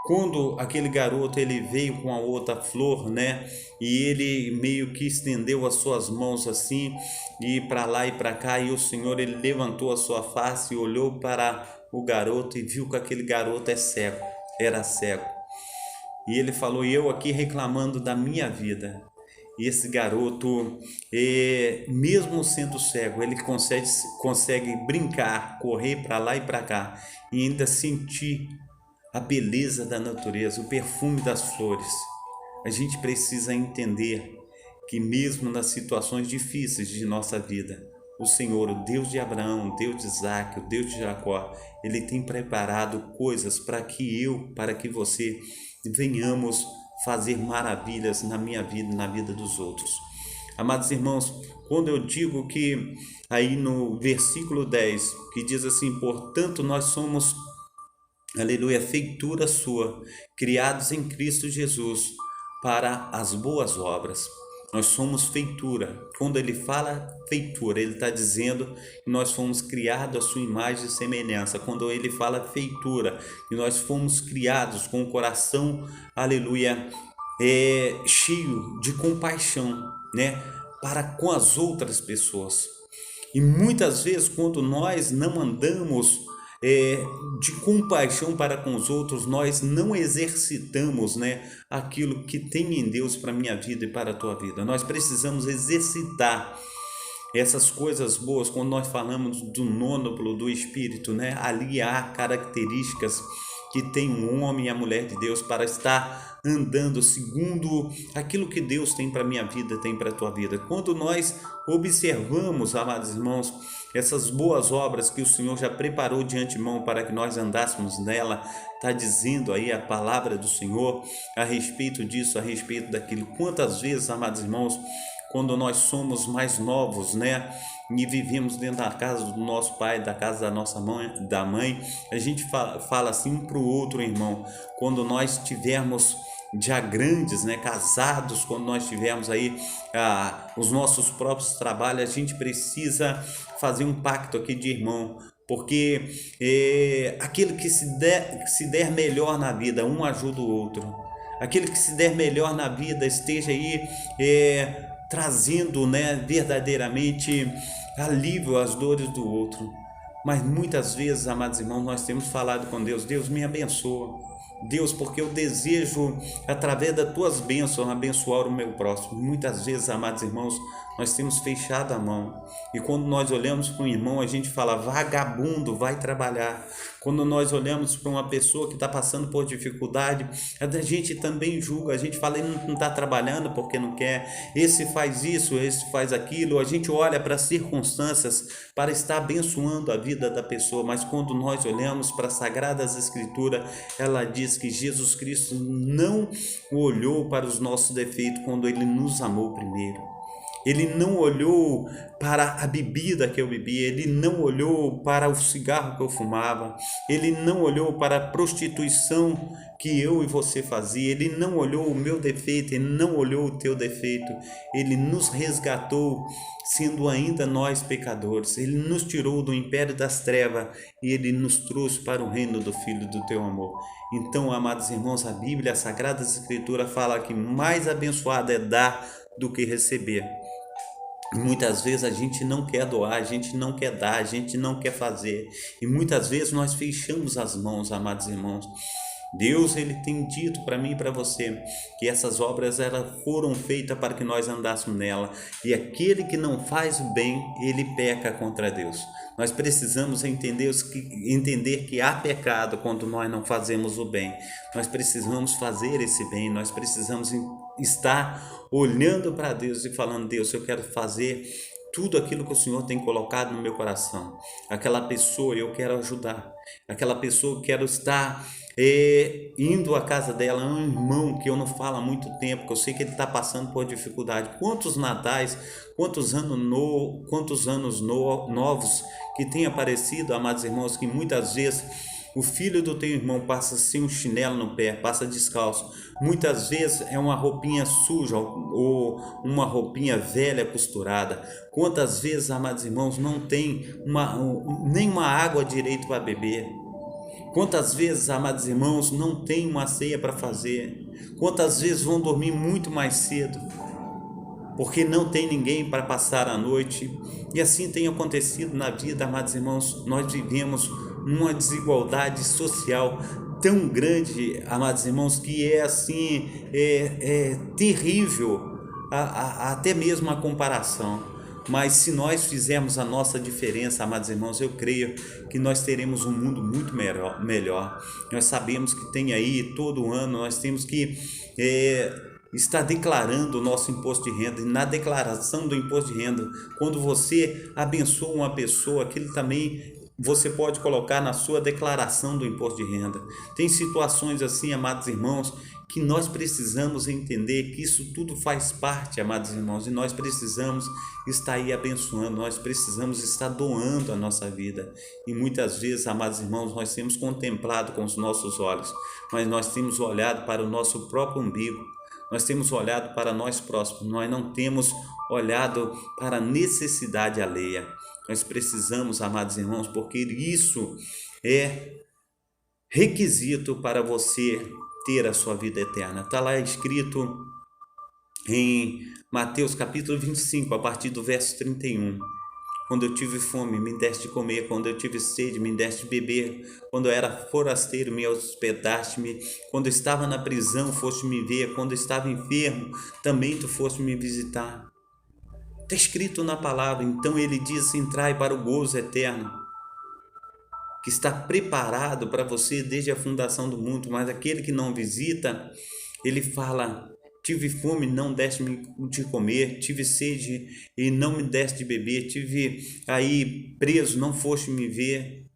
quando aquele garoto ele veio com a outra flor, né? E ele meio que estendeu as suas mãos assim, e para lá e para cá, e o Senhor ele levantou a sua face e olhou para o garoto e viu que aquele garoto era cego. E ele falou: "E eu aqui reclamando da minha vida". E esse garoto, mesmo sendo cego, ele consegue brincar, correr para lá e para cá e ainda sentir a beleza da natureza, o perfume das flores. A gente precisa entender que mesmo nas situações difíceis de nossa vida, o Senhor, o Deus de Abraão, o Deus de Isaac, o Deus de Jacó, Ele tem preparado coisas para que você venhamos fazer maravilhas na minha vida e na vida dos outros. Amados irmãos, quando eu digo que aí no versículo 10, que diz assim: portanto nós somos, aleluia, feitura sua, criados em Cristo Jesus para as boas obras. Nós somos feitura. Quando ele fala feitura, ele está dizendo que nós fomos criados à sua imagem e semelhança. Quando ele fala feitura, que nós fomos criados com o coração, aleluia, cheio de compaixão, né, para com as outras pessoas. E muitas vezes, quando nós não andamos de compaixão para com os outros, nós não exercitamos, né, aquilo que tem em Deus para a minha vida e para a tua vida. Nós precisamos exercitar essas coisas boas. Quando nós falamos do nônuplo do Espírito, né, ali há características que tem um homem e a mulher de Deus para estar andando segundo aquilo que Deus tem para a minha vida, tem para a tua vida. Quando nós observamos, amados irmãos, essas boas obras que o Senhor já preparou de antemão para que nós andássemos nela, está dizendo aí a palavra do Senhor a respeito disso, a respeito daquilo. Quantas vezes, amados irmãos, quando nós somos mais novos, né, e vivemos dentro da casa do nosso pai, da casa da nossa mãe, a gente fala assim um para o outro, irmão, quando nós tivermos já grandes, né, casados, quando nós tivermos aí os nossos próprios trabalhos, a gente precisa fazer um pacto aqui de irmão, porque aquele que se der melhor na vida, um ajuda o outro. Aquele que se der melhor na vida esteja aí trazendo, né, verdadeiramente alívio às dores do outro. Mas muitas vezes, amados irmãos, nós temos falado com Deus: Deus, me abençoa. Deus, porque eu desejo, através das tuas bênçãos, abençoar o meu próximo. Muitas vezes, amados irmãos, nós temos fechado a mão. E quando nós olhamos para um irmão, a gente fala: vagabundo, vai trabalhar. Quando nós olhamos para uma pessoa que está passando por dificuldade, a gente também julga. A gente fala: ele não está trabalhando porque não quer. Esse faz isso, esse faz aquilo. A gente olha para as circunstâncias para estar abençoando a vida da pessoa. Mas quando nós olhamos para as Sagradas Escrituras, ela diz que Jesus Cristo não olhou para os nossos defeitos quando ele nos amou primeiro. Ele não olhou para a bebida que eu bebia, ele não olhou para o cigarro que eu fumava, ele não olhou para a prostituição que eu e você fazia, ele não olhou o meu defeito, ele não olhou o teu defeito, ele nos resgatou sendo ainda nós pecadores, ele nos tirou do império das trevas e ele nos trouxe para o reino do Filho do teu amor. Então, amados irmãos, a Bíblia, a Sagrada Escritura fala que mais abençoado é dar do que receber. Muitas vezes a gente não quer doar, a gente não quer dar, a gente não quer fazer. E muitas vezes nós fechamos as mãos, amados irmãos. Deus, ele tem dito para mim e para você que essas obras elas foram feitas para que nós andássemos nela. E aquele que não faz o bem, ele peca contra Deus. Nós precisamos entender que há pecado quando nós não fazemos o bem. Nós precisamos fazer esse bem, nós precisamos estar olhando para Deus e falando: Deus, eu quero fazer tudo aquilo que o Senhor tem colocado no meu coração. Aquela pessoa eu quero ajudar, aquela pessoa eu quero estar indo à casa dela, um irmão que eu não falo há muito tempo, que eu sei que ele está passando por dificuldade. Quantos natais, quantos anos novos que tem aparecido, amados irmãos, que muitas vezes O filho do teu irmão passa sem um chinelo no pé, passa descalço. Muitas vezes é uma roupinha suja ou uma roupinha velha costurada. Quantas vezes, amados irmãos, não tem nem uma água direito para beber? Quantas vezes, amados irmãos, não tem uma ceia para fazer? Quantas vezes vão dormir muito mais cedo? Porque não tem ninguém para passar a noite. E assim tem acontecido na vida, amados irmãos. Nós vivemos uma desigualdade social tão grande, amados irmãos, que é assim, é terrível, até mesmo a comparação. Mas se nós fizermos a nossa diferença, amados irmãos, eu creio que nós teremos um mundo muito melhor. Nós sabemos que tem aí todo ano, nós temos que está declarando o nosso imposto de renda. E na declaração do imposto de renda, quando você abençoa uma pessoa, aquilo também você pode colocar na sua declaração do imposto de renda. Tem situações assim, amados irmãos, que nós precisamos entender que isso tudo faz parte, amados irmãos, e nós precisamos estar aí abençoando, nós precisamos estar doando a nossa vida. E muitas vezes, amados irmãos, nós temos contemplado com os nossos olhos, mas nós temos olhado para o nosso próprio umbigo. Nós temos olhado para nós próximos, nós não temos olhado para a necessidade alheia. Nós precisamos, amados irmãos, porque isso é requisito para você ter a sua vida eterna. Está lá escrito em Mateus capítulo 25, a partir do verso 31. Quando eu tive fome, me deste de comer. Quando eu tive sede, me deste de beber. Quando eu era forasteiro, me hospedaste-me. Quando eu estava na prisão, foste me ver. Quando eu estava enfermo, também tu foste me visitar. Está escrito na palavra. Então ele diz: entrai para o gozo eterno, que está preparado para você desde a fundação do mundo. Mas aquele que não visita, ele fala: tive fome, não deste-me de comer, tive sede e não me deste de beber, tive aí preso, não foste me ver,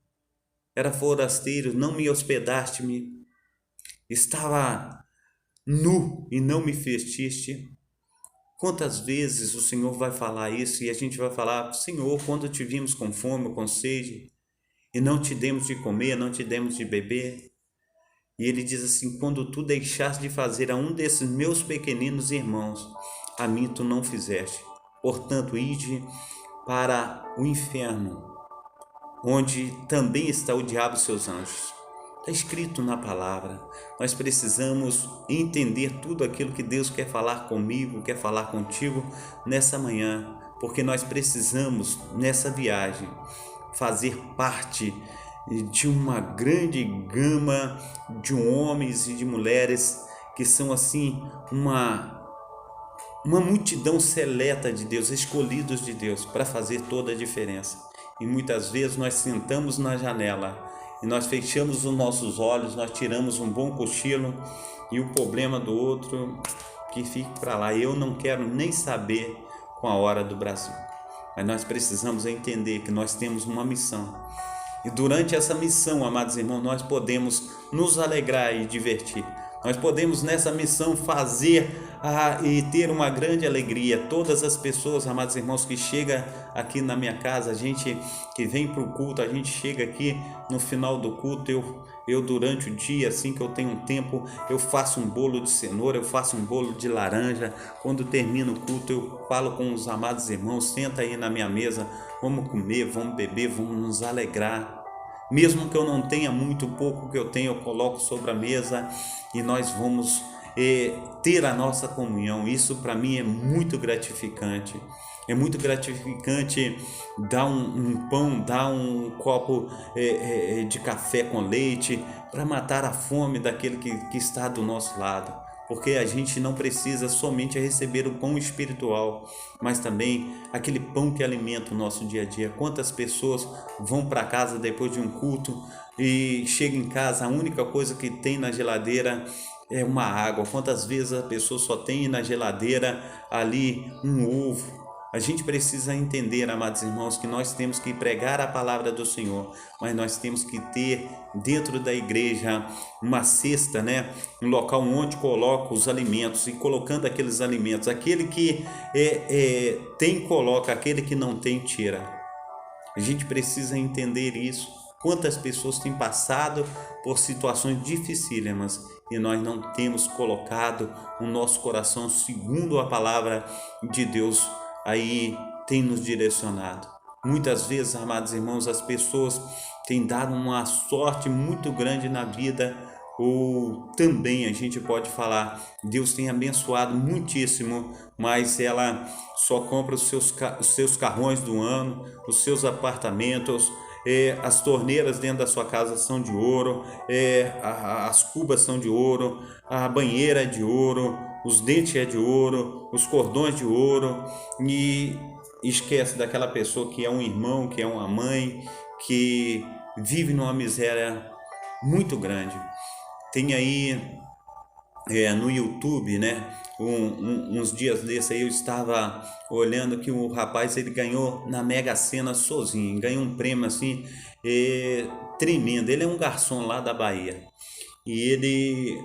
era forasteiro, não me hospedaste-me, estava nu e não me vestiste. Quantas vezes o Senhor vai falar isso e a gente vai falar: Senhor, quando te vimos com fome, com sede, e não te demos de comer, não te demos de beber? E ele diz assim: quando tu deixaste de fazer a um desses meus pequeninos irmãos, a mim tu não fizeste. Portanto, ide para o inferno, onde também está o diabo e seus anjos. Está escrito na palavra. Nós precisamos entender tudo aquilo que Deus quer falar comigo, quer falar contigo nessa manhã, porque nós precisamos, nessa viagem, fazer parte de uma grande gama de homens e de mulheres que são assim uma multidão seleta de Deus, escolhidos de Deus para fazer toda a diferença. E muitas vezes nós sentamos na janela e nós fechamos os nossos olhos, nós tiramos um bom cochilo e o problema do outro que fique para lá. Eu não quero nem saber com a hora do Brasil. Mas nós precisamos entender que nós temos uma missão. E durante essa missão, amados irmãos, nós podemos nos alegrar e divertir. Nós podemos nessa missão fazer e ter uma grande alegria. Todas as pessoas, amados irmãos, que chegam aqui na minha casa, a gente que vem para o culto, a gente chega aqui no final do culto, eu durante o dia, assim que eu tenho um tempo, eu faço um bolo de cenoura, eu faço um bolo de laranja. Quando termino o culto, eu falo com os amados irmãos: senta aí na minha mesa, vamos comer, vamos beber, vamos nos alegrar. Mesmo que eu não tenha muito, pouco que eu tenho, eu coloco sobre a mesa e nós vamos ter a nossa comunhão. Isso para mim é muito gratificante. É muito gratificante dar um pão, dar um copo de café com leite para matar a fome daquele que está do nosso lado. Porque a gente não precisa somente receber o pão espiritual, mas também aquele pão que alimenta o nosso dia a dia. Quantas pessoas vão para casa depois de um culto e chegam em casa, a única coisa que tem na geladeira é uma água? Quantas vezes a pessoa só tem na geladeira ali um ovo? A gente precisa entender, amados irmãos, que nós temos que pregar a palavra do Senhor, mas nós temos que ter dentro da igreja uma cesta, um local onde coloca os alimentos, e colocando aqueles alimentos, aquele que tem, coloca, aquele que não tem, tira. A gente precisa entender isso. quantas pessoas têm passado por situações dificílimas e nós não temos colocado o nosso coração segundo a palavra de Deus aí tem nos direcionado. Muitas vezes, amados irmãos, as pessoas têm dado uma sorte muito grande na vida, ou também a gente pode falar, Deus tem abençoado muitíssimo, mas ela só compra os seus carrões do ano, os seus apartamentos, as torneiras dentro da sua casa são de ouro, as cubas são de ouro, a banheira é de ouro, os dentes é de ouro, os cordões de ouro, e esquece daquela pessoa que é um irmão, que é uma mãe, que vive numa miséria muito grande. Tem aí no YouTube, né? Uns dias desses aí eu estava olhando que o rapaz ele ganhou na Mega Sena sozinho, ganhou um prêmio assim tremendo. Ele é um garçom lá da Bahia e ele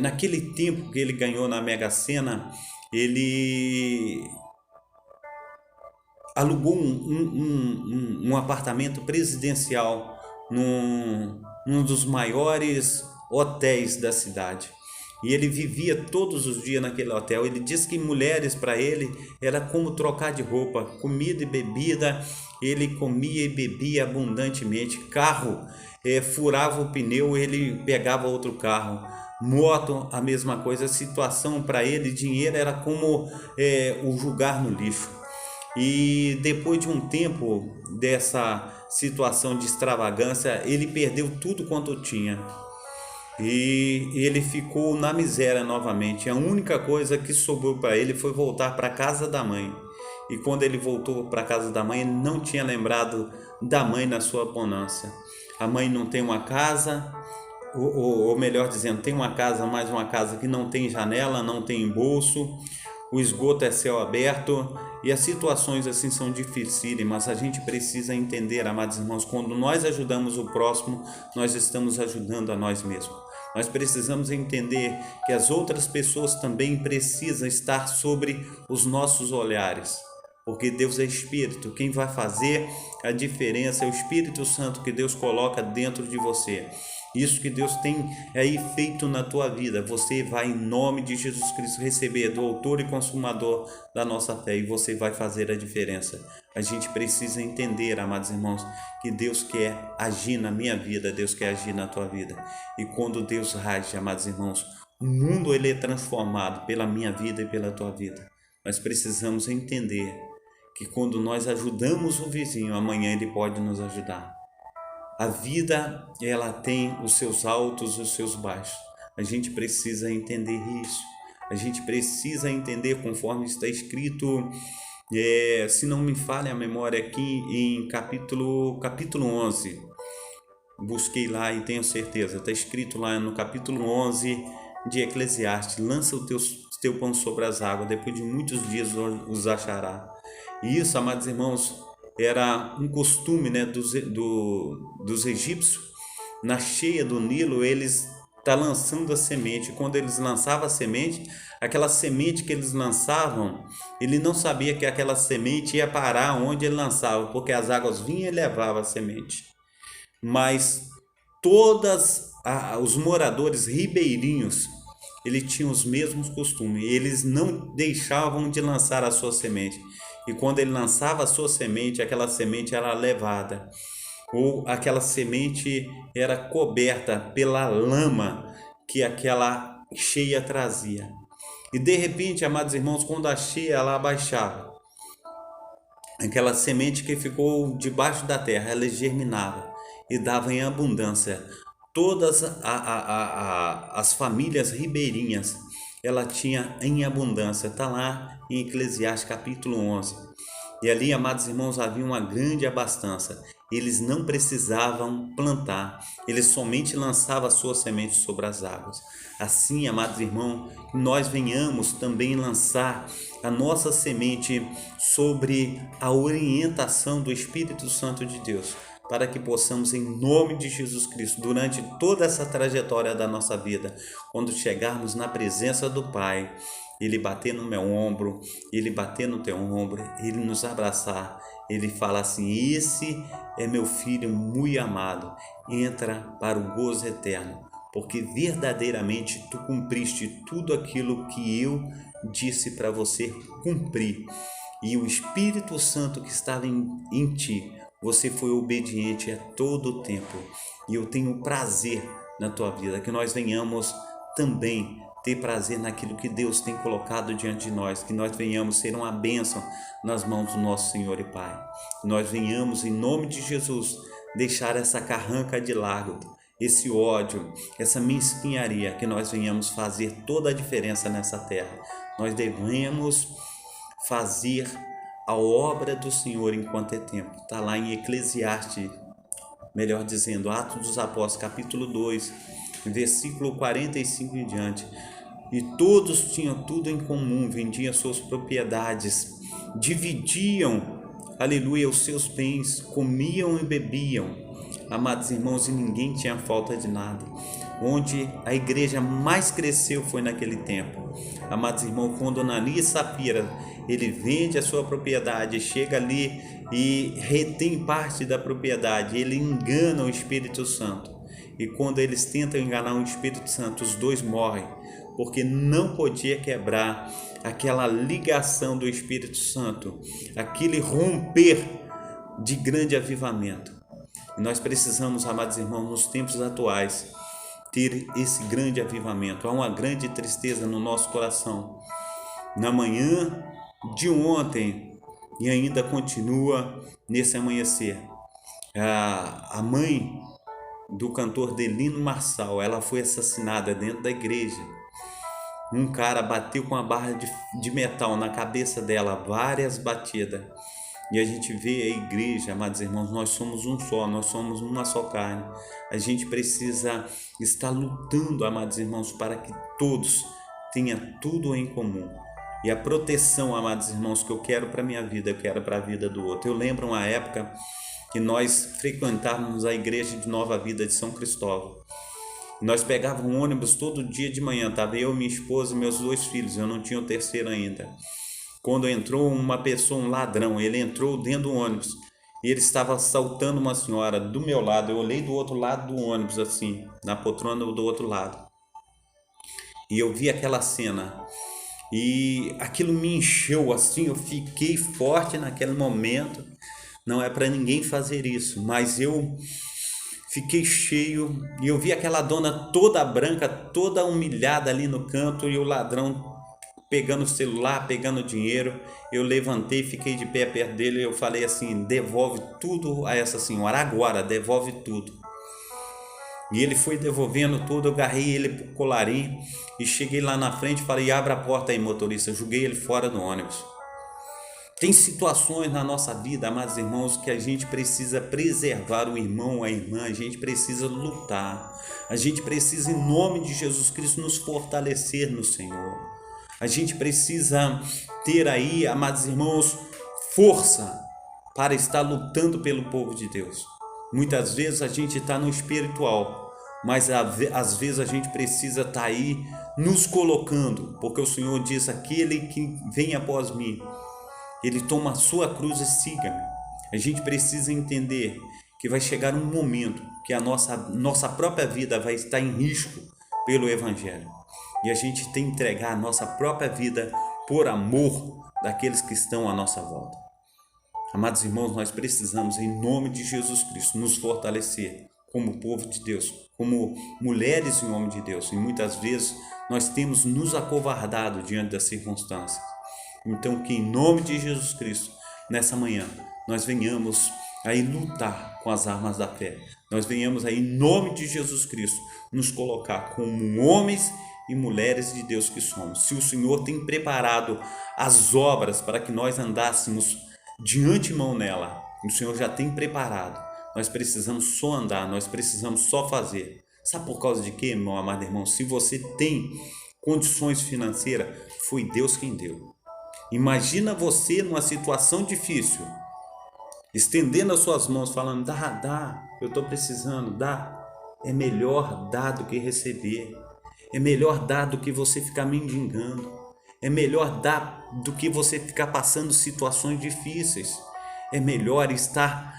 naquele tempo que ele ganhou na Mega Sena, ele alugou um apartamento presidencial num dos maiores hotéis da cidade. E ele vivia todos os dias naquele hotel. Ele disse que mulheres para ele era como trocar de roupa, comida e bebida. Ele comia e bebia abundantemente. Carro, furava o pneu, ele pegava outro carro. Moto, a mesma coisa. A situação para ele, dinheiro era como o jogar no lixo. E depois de um tempo dessa situação de extravagância, ele perdeu tudo quanto tinha. E ele ficou na miséria novamente. A única coisa que sobrou para ele foi voltar para a casa da mãe. E quando ele voltou para a casa da mãe, ele não tinha lembrado da mãe na sua bonança. A mãe não tem uma casa, ou melhor dizendo, tem uma casa, mas uma casa que não tem janela, não tem bolso. O esgoto é céu aberto e as situações assim são dificílimas. A gente precisa entender, amados irmãos, quando nós ajudamos o próximo, nós estamos ajudando a nós mesmos. Nós precisamos entender que as outras pessoas também precisam estar sobre os nossos olhares, porque Deus é Espírito. Quem vai fazer a diferença é o Espírito Santo que Deus coloca dentro de você. Isso que Deus tem aí feito na tua vida, você vai, em nome de Jesus Cristo, receber do autor e consumador da nossa fé, e você vai fazer a diferença. A gente precisa entender, amados irmãos, que Deus quer agir na minha vida, Deus quer agir na tua vida. E quando Deus age, amados irmãos, o mundo ele é transformado pela minha vida e pela tua vida. Nós precisamos entender que quando nós ajudamos o vizinho, amanhã ele pode nos ajudar. A vida, ela tem os seus altos e os seus baixos. A gente precisa entender isso. A gente precisa entender conforme está escrito, se não me falha a memória aqui, em capítulo 11. Busquei lá e tenho certeza. Está escrito lá no capítulo 11 de Eclesiastes. Lança o teu pão sobre as águas, depois de muitos dias os achará. E isso, amados irmãos, era um costume, né, dos egípcios. Na cheia do Nilo, eles lançando a semente. Quando eles lançavam a semente, aquela semente que eles lançavam, ele não sabia que aquela semente ia parar onde ele lançava, porque as águas vinham e levavam a semente. Mas todos os moradores ribeirinhos, eles tinham os mesmos costumes. Eles não deixavam de lançar a sua semente. E quando ele lançava a sua semente, aquela semente era levada, ou aquela semente era coberta pela lama que aquela cheia trazia. E de repente, amados irmãos, quando a cheia ela abaixava, aquela semente que ficou debaixo da terra, ela germinava e dava em abundância. Todas as famílias ribeirinhas, ela tinha em abundância. Está lá em Eclesiastes capítulo 11. E ali, amados irmãos, havia uma grande abastança. Eles não precisavam plantar, eles somente lançavam a sua semente sobre as águas. Assim, amados irmãos, nós venhamos também lançar a nossa semente sobre a orientação do Espírito Santo de Deus, para que possamos, em nome de Jesus Cristo, durante toda essa trajetória da nossa vida, quando chegarmos na presença do Pai, Ele bater no meu ombro, Ele bater no teu ombro, Ele nos abraçar ele fala assim: esse é meu filho muito amado, entra para o gozo eterno, porque verdadeiramente tu cumpriste tudo aquilo que eu disse para você cumprir. E o Espírito Santo que estava em ti, você foi obediente a todo o tempo. E eu tenho prazer na tua vida, que nós venhamos também ter prazer naquilo que Deus tem colocado diante de nós, que nós venhamos ser uma bênção nas mãos do nosso Senhor e Pai. Que nós venhamos, em nome de Jesus, deixar essa carranca de lado, esse ódio, essa mesquinharia, que nós venhamos fazer toda a diferença nessa terra. Nós devemos fazer a obra do Senhor enquanto é tempo. Está lá em Eclesiastes, melhor dizendo, Atos dos Apóstolos, capítulo 2, versículo 45 em diante. E todos tinham tudo em comum, vendiam suas propriedades, dividiam, aleluia, os seus bens, comiam e bebiam, amados irmãos, e ninguém tinha falta de nada. Onde a igreja mais cresceu foi naquele tempo, amados irmãos, quando Ananias e Safira, ele vende a sua propriedade, chega ali e retém parte da propriedade, ele engana o Espírito Santo. E quando eles tentam enganar o Espírito Santo, os dois morrem, porque não podia quebrar aquela ligação do Espírito Santo, aquele romper de grande avivamento. E nós precisamos, amados irmãos, nos tempos atuais, ter esse grande avivamento. Há uma grande tristeza no nosso coração. Na manhã de ontem, e ainda continua nesse amanhecer, a mãe do cantor Delino Marçal, ela foi assassinada dentro da igreja. Um cara bateu com uma barra de metal na cabeça dela, várias batidas. E a gente vê a igreja, amados irmãos, nós somos um só, nós somos uma só carne. A gente precisa estar lutando, amados irmãos, para que todos tenham tudo em comum. E a proteção, amados irmãos, que eu quero para a minha vida, eu quero para a vida do outro. Eu lembro uma época que nós frequentávamos a igreja de Nova Vida de São Cristóvão. Nós pegávamos um ônibus todo dia de manhã, estava eu, minha esposa e meus 2 filhos, eu não tinha o terceiro ainda. Quando entrou uma pessoa, um ladrão, ele entrou dentro do ônibus e ele estava assaltando uma senhora do meu lado. Eu olhei do outro lado do ônibus, assim, na poltrona do outro lado. E eu vi aquela cena e aquilo me encheu, assim, eu fiquei forte naquele momento. Não é para ninguém fazer isso, mas eu fiquei cheio e eu vi aquela dona toda branca, toda humilhada ali no canto e o ladrão pegando o celular, pegando o dinheiro. Eu levantei, fiquei de pé perto dele e eu falei assim: devolve tudo a essa senhora agora, devolve tudo. E ele foi devolvendo tudo, eu agarrei ele pro colarinho e cheguei lá na frente e falei: abre a porta aí, motorista. Eu joguei ele fora do ônibus. Tem situações na nossa vida, amados irmãos, que a gente precisa preservar o irmão, a irmã, a gente precisa lutar, a gente precisa, em nome de Jesus Cristo, nos fortalecer no Senhor. A gente precisa ter aí, amados irmãos, força para estar lutando pelo povo de Deus. Muitas vezes a gente está no espiritual, mas às vezes a gente precisa estar aí nos colocando, porque o Senhor diz: aquele que vem após mim, ele toma a sua cruz e siga-me. A gente precisa entender que vai chegar um momento que a nossa própria vida vai estar em risco pelo Evangelho. E a gente tem que entregar a nossa própria vida por amor daqueles que estão à nossa volta. Amados irmãos, nós precisamos, em nome de Jesus Cristo, nos fortalecer como povo de Deus, como mulheres em nome de Deus. E muitas vezes nós temos nos acovardado diante das circunstâncias. Então, que em nome de Jesus Cristo, nessa manhã, nós venhamos aí lutar com as armas da fé. Nós venhamos aí, em nome de Jesus Cristo, nos colocar como homens e mulheres de Deus que somos. Se o Senhor tem preparado as obras para que nós andássemos de antemão nela, o Senhor já tem preparado. Nós precisamos só andar, nós precisamos só fazer. Sabe por causa de quê, meu amado irmão? Se você tem condições financeiras, foi Deus quem deu. Imagina você numa situação difícil, estendendo as suas mãos, falando: dá, eu estou precisando, dá. É melhor dar do que receber. É melhor dar do que você ficar mendigando. É melhor dar do que você ficar passando situações difíceis. É melhor estar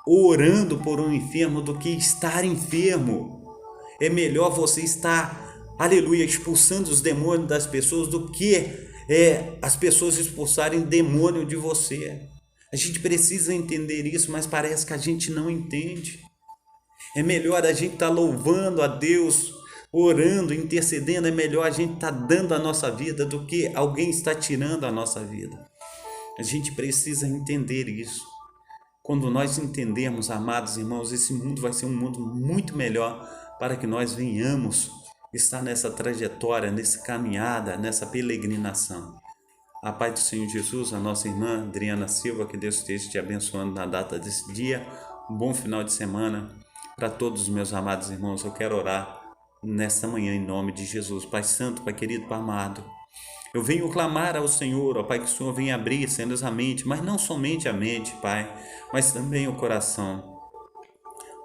orando por um enfermo do que estar enfermo. É melhor você estar, aleluia, expulsando os demônios das pessoas do que as pessoas expulsarem demônio de você. A gente precisa entender isso, mas parece que a gente não entende. É melhor a gente estar louvando a Deus, orando, intercedendo. É melhor a gente estar dando a nossa vida do que alguém está tirando a nossa vida. A gente precisa entender isso. Quando nós entendermos, amados irmãos, esse mundo vai ser um mundo muito melhor para que nós venhamos estar nessa trajetória, nessa caminhada, nessa peregrinação. A paz do Senhor Jesus, a nossa irmã Adriana Silva, que Deus esteja te abençoando na data desse dia. Um bom final de semana para todos os meus amados irmãos. Eu quero orar nesta manhã em nome de Jesus. Pai Santo, Pai querido, Pai amado, eu venho clamar ao Senhor, ó Pai, que o Senhor venha abrir, Senhor, a mente, mas não somente a mente, Pai, mas também o coração.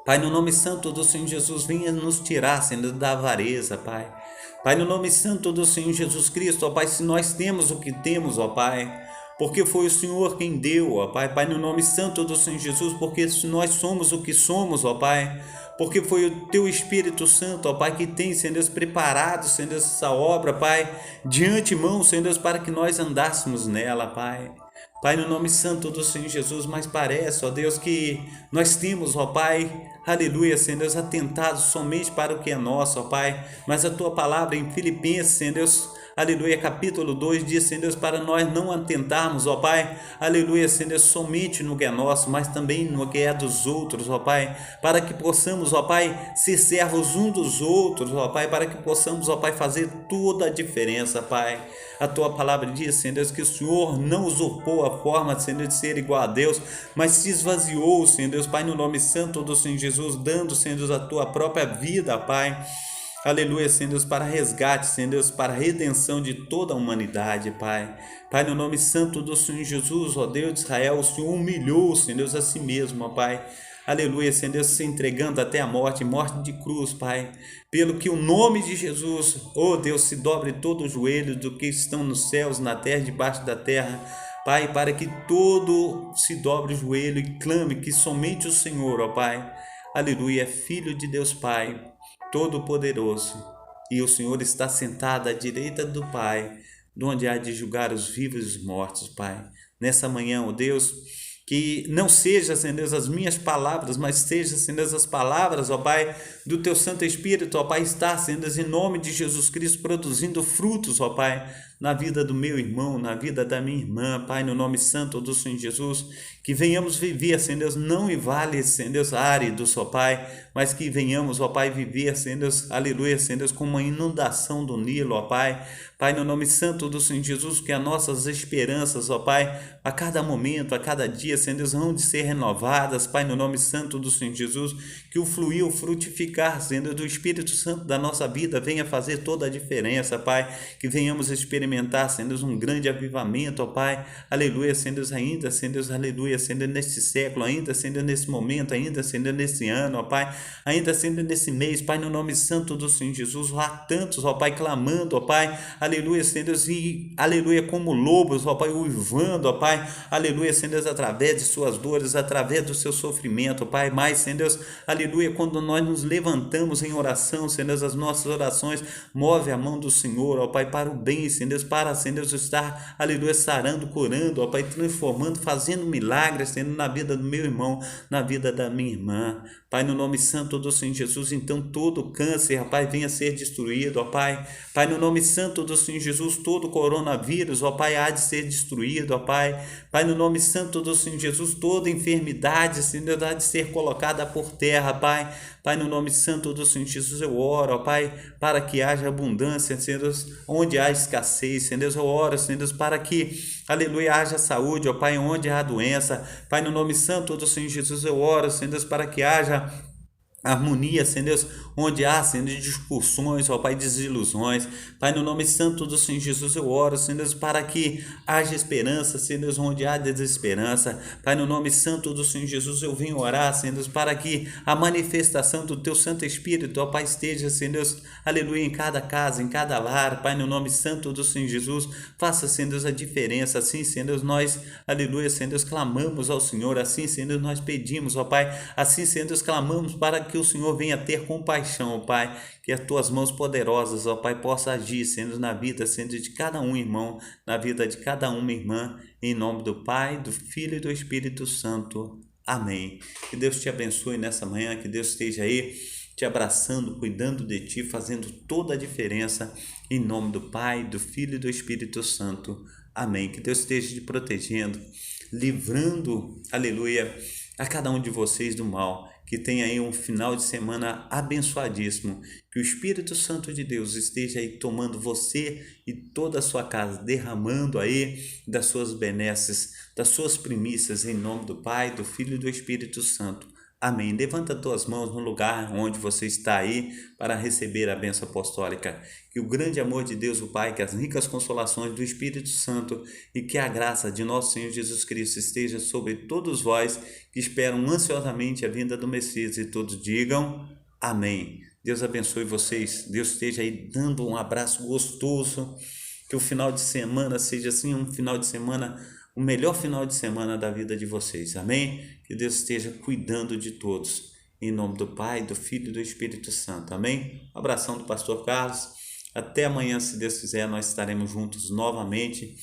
Pai, no nome santo do Senhor Jesus, venha nos tirar, Senhor, da avareza, Pai. Pai, no nome santo do Senhor Jesus Cristo, ó Pai, se nós temos o que temos, ó Pai, porque foi o Senhor quem deu, ó Pai. Pai, no nome santo do Senhor Jesus, porque se nós somos o que somos, ó Pai, porque foi o Teu Espírito Santo, ó Pai, que tem, Senhor Deus, preparado, Senhor Deus, essa obra, Pai, de antemão, Senhor Deus, para que nós andássemos nela, Pai. Pai, no nome santo do Senhor Jesus, mas parece, ó Deus, que nós temos, ó Pai, aleluia, Senhor Deus, atentado somente para o que é nosso, ó Pai, mas a Tua palavra em Filipenses, Senhor Deus, aleluia, capítulo 2, diz, Senhor Deus, para nós não atentarmos, ó Pai, aleluia, Senhor Deus, somente no que é nosso, mas também no que é dos outros, ó Pai, para que possamos, ó Pai, ser servos um dos outros, ó Pai, para que possamos, ó Pai, fazer toda a diferença, Pai. A Tua palavra diz, Senhor Deus, que o Senhor não usurpou a forma, Senhor, de ser igual a Deus, mas se esvaziou, Senhor Deus, Pai, no nome santo do Senhor Jesus, dando, Senhor Deus, a Tua própria vida, Pai. Aleluia, Senhor Deus, para resgate, Senhor Deus, para redenção de toda a humanidade, Pai. Pai, no nome santo do Senhor Jesus, ó Deus de Israel, o Senhor humilhou, Senhor Deus, a si mesmo, ó Pai. Aleluia, Senhor Deus, se entregando até a morte, morte de cruz, Pai. Pelo que o nome de Jesus, ó Deus, se dobre todo o joelho do que estão nos céus, na terra, debaixo da terra. Pai, para que todo se dobre o joelho e clame que somente o Senhor, ó Pai, aleluia, é Filho de Deus Pai, Todo-Poderoso, e o Senhor está sentado à direita do Pai, de onde há de julgar os vivos e os mortos, Pai. Nessa manhã, ó Deus, que não seja, Senhor Deus, as minhas palavras, mas seja, Senhor Deus, as palavras, ó Pai, do Teu Santo Espírito, ó Pai, está, Senhor Deus, em nome de Jesus Cristo, produzindo frutos, ó Pai, na vida do meu irmão, na vida da minha irmã, Pai, no nome santo do Senhor Jesus, que venhamos viver, Senhor Deus, não em vales, Senhor Deus, áridos, ó Pai, mas que venhamos, ó Pai, viver, Senhor Deus, aleluia, Senhor Deus, como uma inundação do Nilo, ó Pai, Pai, no nome santo do Senhor Jesus, que as nossas esperanças, ó Pai, a cada momento, a cada dia, Senhor Deus, hão de ser renovadas, Pai, no nome santo do Senhor Jesus, que o fluir, o frutificar, Senhor Deus, do Espírito Santo da nossa vida venha fazer toda a diferença, Pai, que venhamos experimentar, Senhor Deus, um grande avivamento, ó Pai, aleluia, Senhor Deus, ainda, Senhor Deus, aleluia, Senhor Deus, neste século, ainda, Senhor Deus, nesse momento, ainda, Senhor Deus, nesse ano, ó Pai, ainda, Senhor Deus, nesse mês, Pai, no nome santo do Senhor Jesus, há tantos, ó Pai, clamando, ó Pai, aleluia, Senhor Deus, e aleluia, como lobos, ó Pai, uivando, ó Pai, aleluia, Senhor Deus, através de suas dores, através do seu sofrimento, ó Pai, mas, Senhor Deus, aleluia, quando nós nos levantamos em oração, Senhor Deus, as nossas orações, move a mão do Senhor, ó Pai, para o bem, Senhor Deus, para, Senhor Deus, estar, aleluia, sarando, curando, ó Pai, transformando, fazendo milagres, Senhor, na vida do meu irmão, na vida da minha irmã, Pai, no nome santo do Senhor Jesus, então todo câncer, ó Pai, venha ser destruído, ó Pai, Pai, no nome santo do Senhor Jesus, todo coronavírus, ó Pai, há de ser destruído, ó Pai, Pai, no nome santo do Senhor Jesus, toda enfermidade, Senhor, há de ser colocada por terra, Pai, Pai, no nome santo do Senhor Jesus, eu oro, ó Pai, para que haja abundância, Senhor Deus, onde há escassez, Senhor Deus, eu oro, Senhor Deus, para que, aleluia, haja saúde, ó Pai, onde há doença, Pai, no nome santo do Senhor Jesus, eu oro, Senhor Deus, para que haja, harmonia, Senhor Deus, onde há, Senhor Deus, discussões, ó Pai, desilusões. Pai, no nome santo do Senhor Jesus, eu oro, Senhor Deus, para que haja esperança, Senhor Deus, onde há desesperança. Pai, no nome santo do Senhor Jesus, eu venho orar, Senhor Deus, para que a manifestação do Teu Santo Espírito, ó Pai, esteja, Senhor Deus, aleluia, em cada casa, em cada lar. Pai, no nome santo do Senhor Jesus, faça, Senhor Deus, a diferença. Assim, Senhor Deus, nós, aleluia, Senhor Deus, clamamos ao Senhor. Assim, Senhor Deus, nós pedimos, ó Pai. Assim, Senhor Deus, clamamos para que o Senhor venha ter compaixão, ó Pai, que as tuas mãos poderosas, ó Pai, possa agir, Senhor, na vida, Senhor, de cada um irmão, na vida de cada uma irmã, em nome do Pai, do Filho e do Espírito Santo. Amém. Que Deus te abençoe nessa manhã, que Deus esteja aí te abraçando, cuidando de ti, fazendo toda a diferença, em nome do Pai, do Filho e do Espírito Santo. Amém. Que Deus esteja te protegendo, livrando, aleluia, a cada um de vocês do mal. Que tenha aí um final de semana abençoadíssimo. Que o Espírito Santo de Deus esteja aí tomando você e toda a sua casa, derramando aí das suas benesses, das suas primícias, em nome do Pai, do Filho e do Espírito Santo. Amém. Levanta as tuas mãos no lugar onde você está aí para receber a bênção apostólica. Que o grande amor de Deus, o Pai, que as ricas consolações do Espírito Santo e que a graça de nosso Senhor Jesus Cristo esteja sobre todos vós que esperam ansiosamente a vinda do Messias, e todos digam amém. Deus abençoe vocês. Deus esteja aí dando um abraço gostoso. Que o final de semana seja assim um final de semana, o melhor final de semana da vida de vocês. Amém? Que Deus esteja cuidando de todos. Em nome do Pai, do Filho e do Espírito Santo. Amém? Um abração do pastor Carlos. Até amanhã, se Deus quiser, nós estaremos juntos novamente.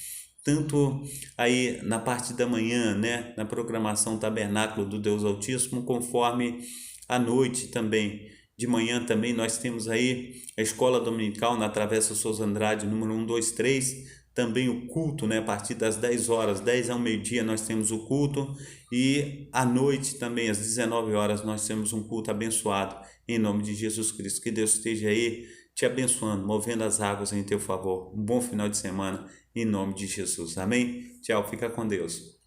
Tanto aí na parte da manhã, né, na programação Tabernáculo do Deus Altíssimo, conforme à noite também. De manhã também nós temos aí a Escola Dominical na Travessa Souza Andrade, número 123, também o culto, né, a partir das 10 horas, 10 ao meio-dia nós temos o culto, e à noite também, às 19 horas, nós temos um culto abençoado, em nome de Jesus Cristo. Que Deus esteja aí te abençoando, movendo as águas em teu favor. Um bom final de semana, em nome de Jesus. Amém? Tchau, fica com Deus.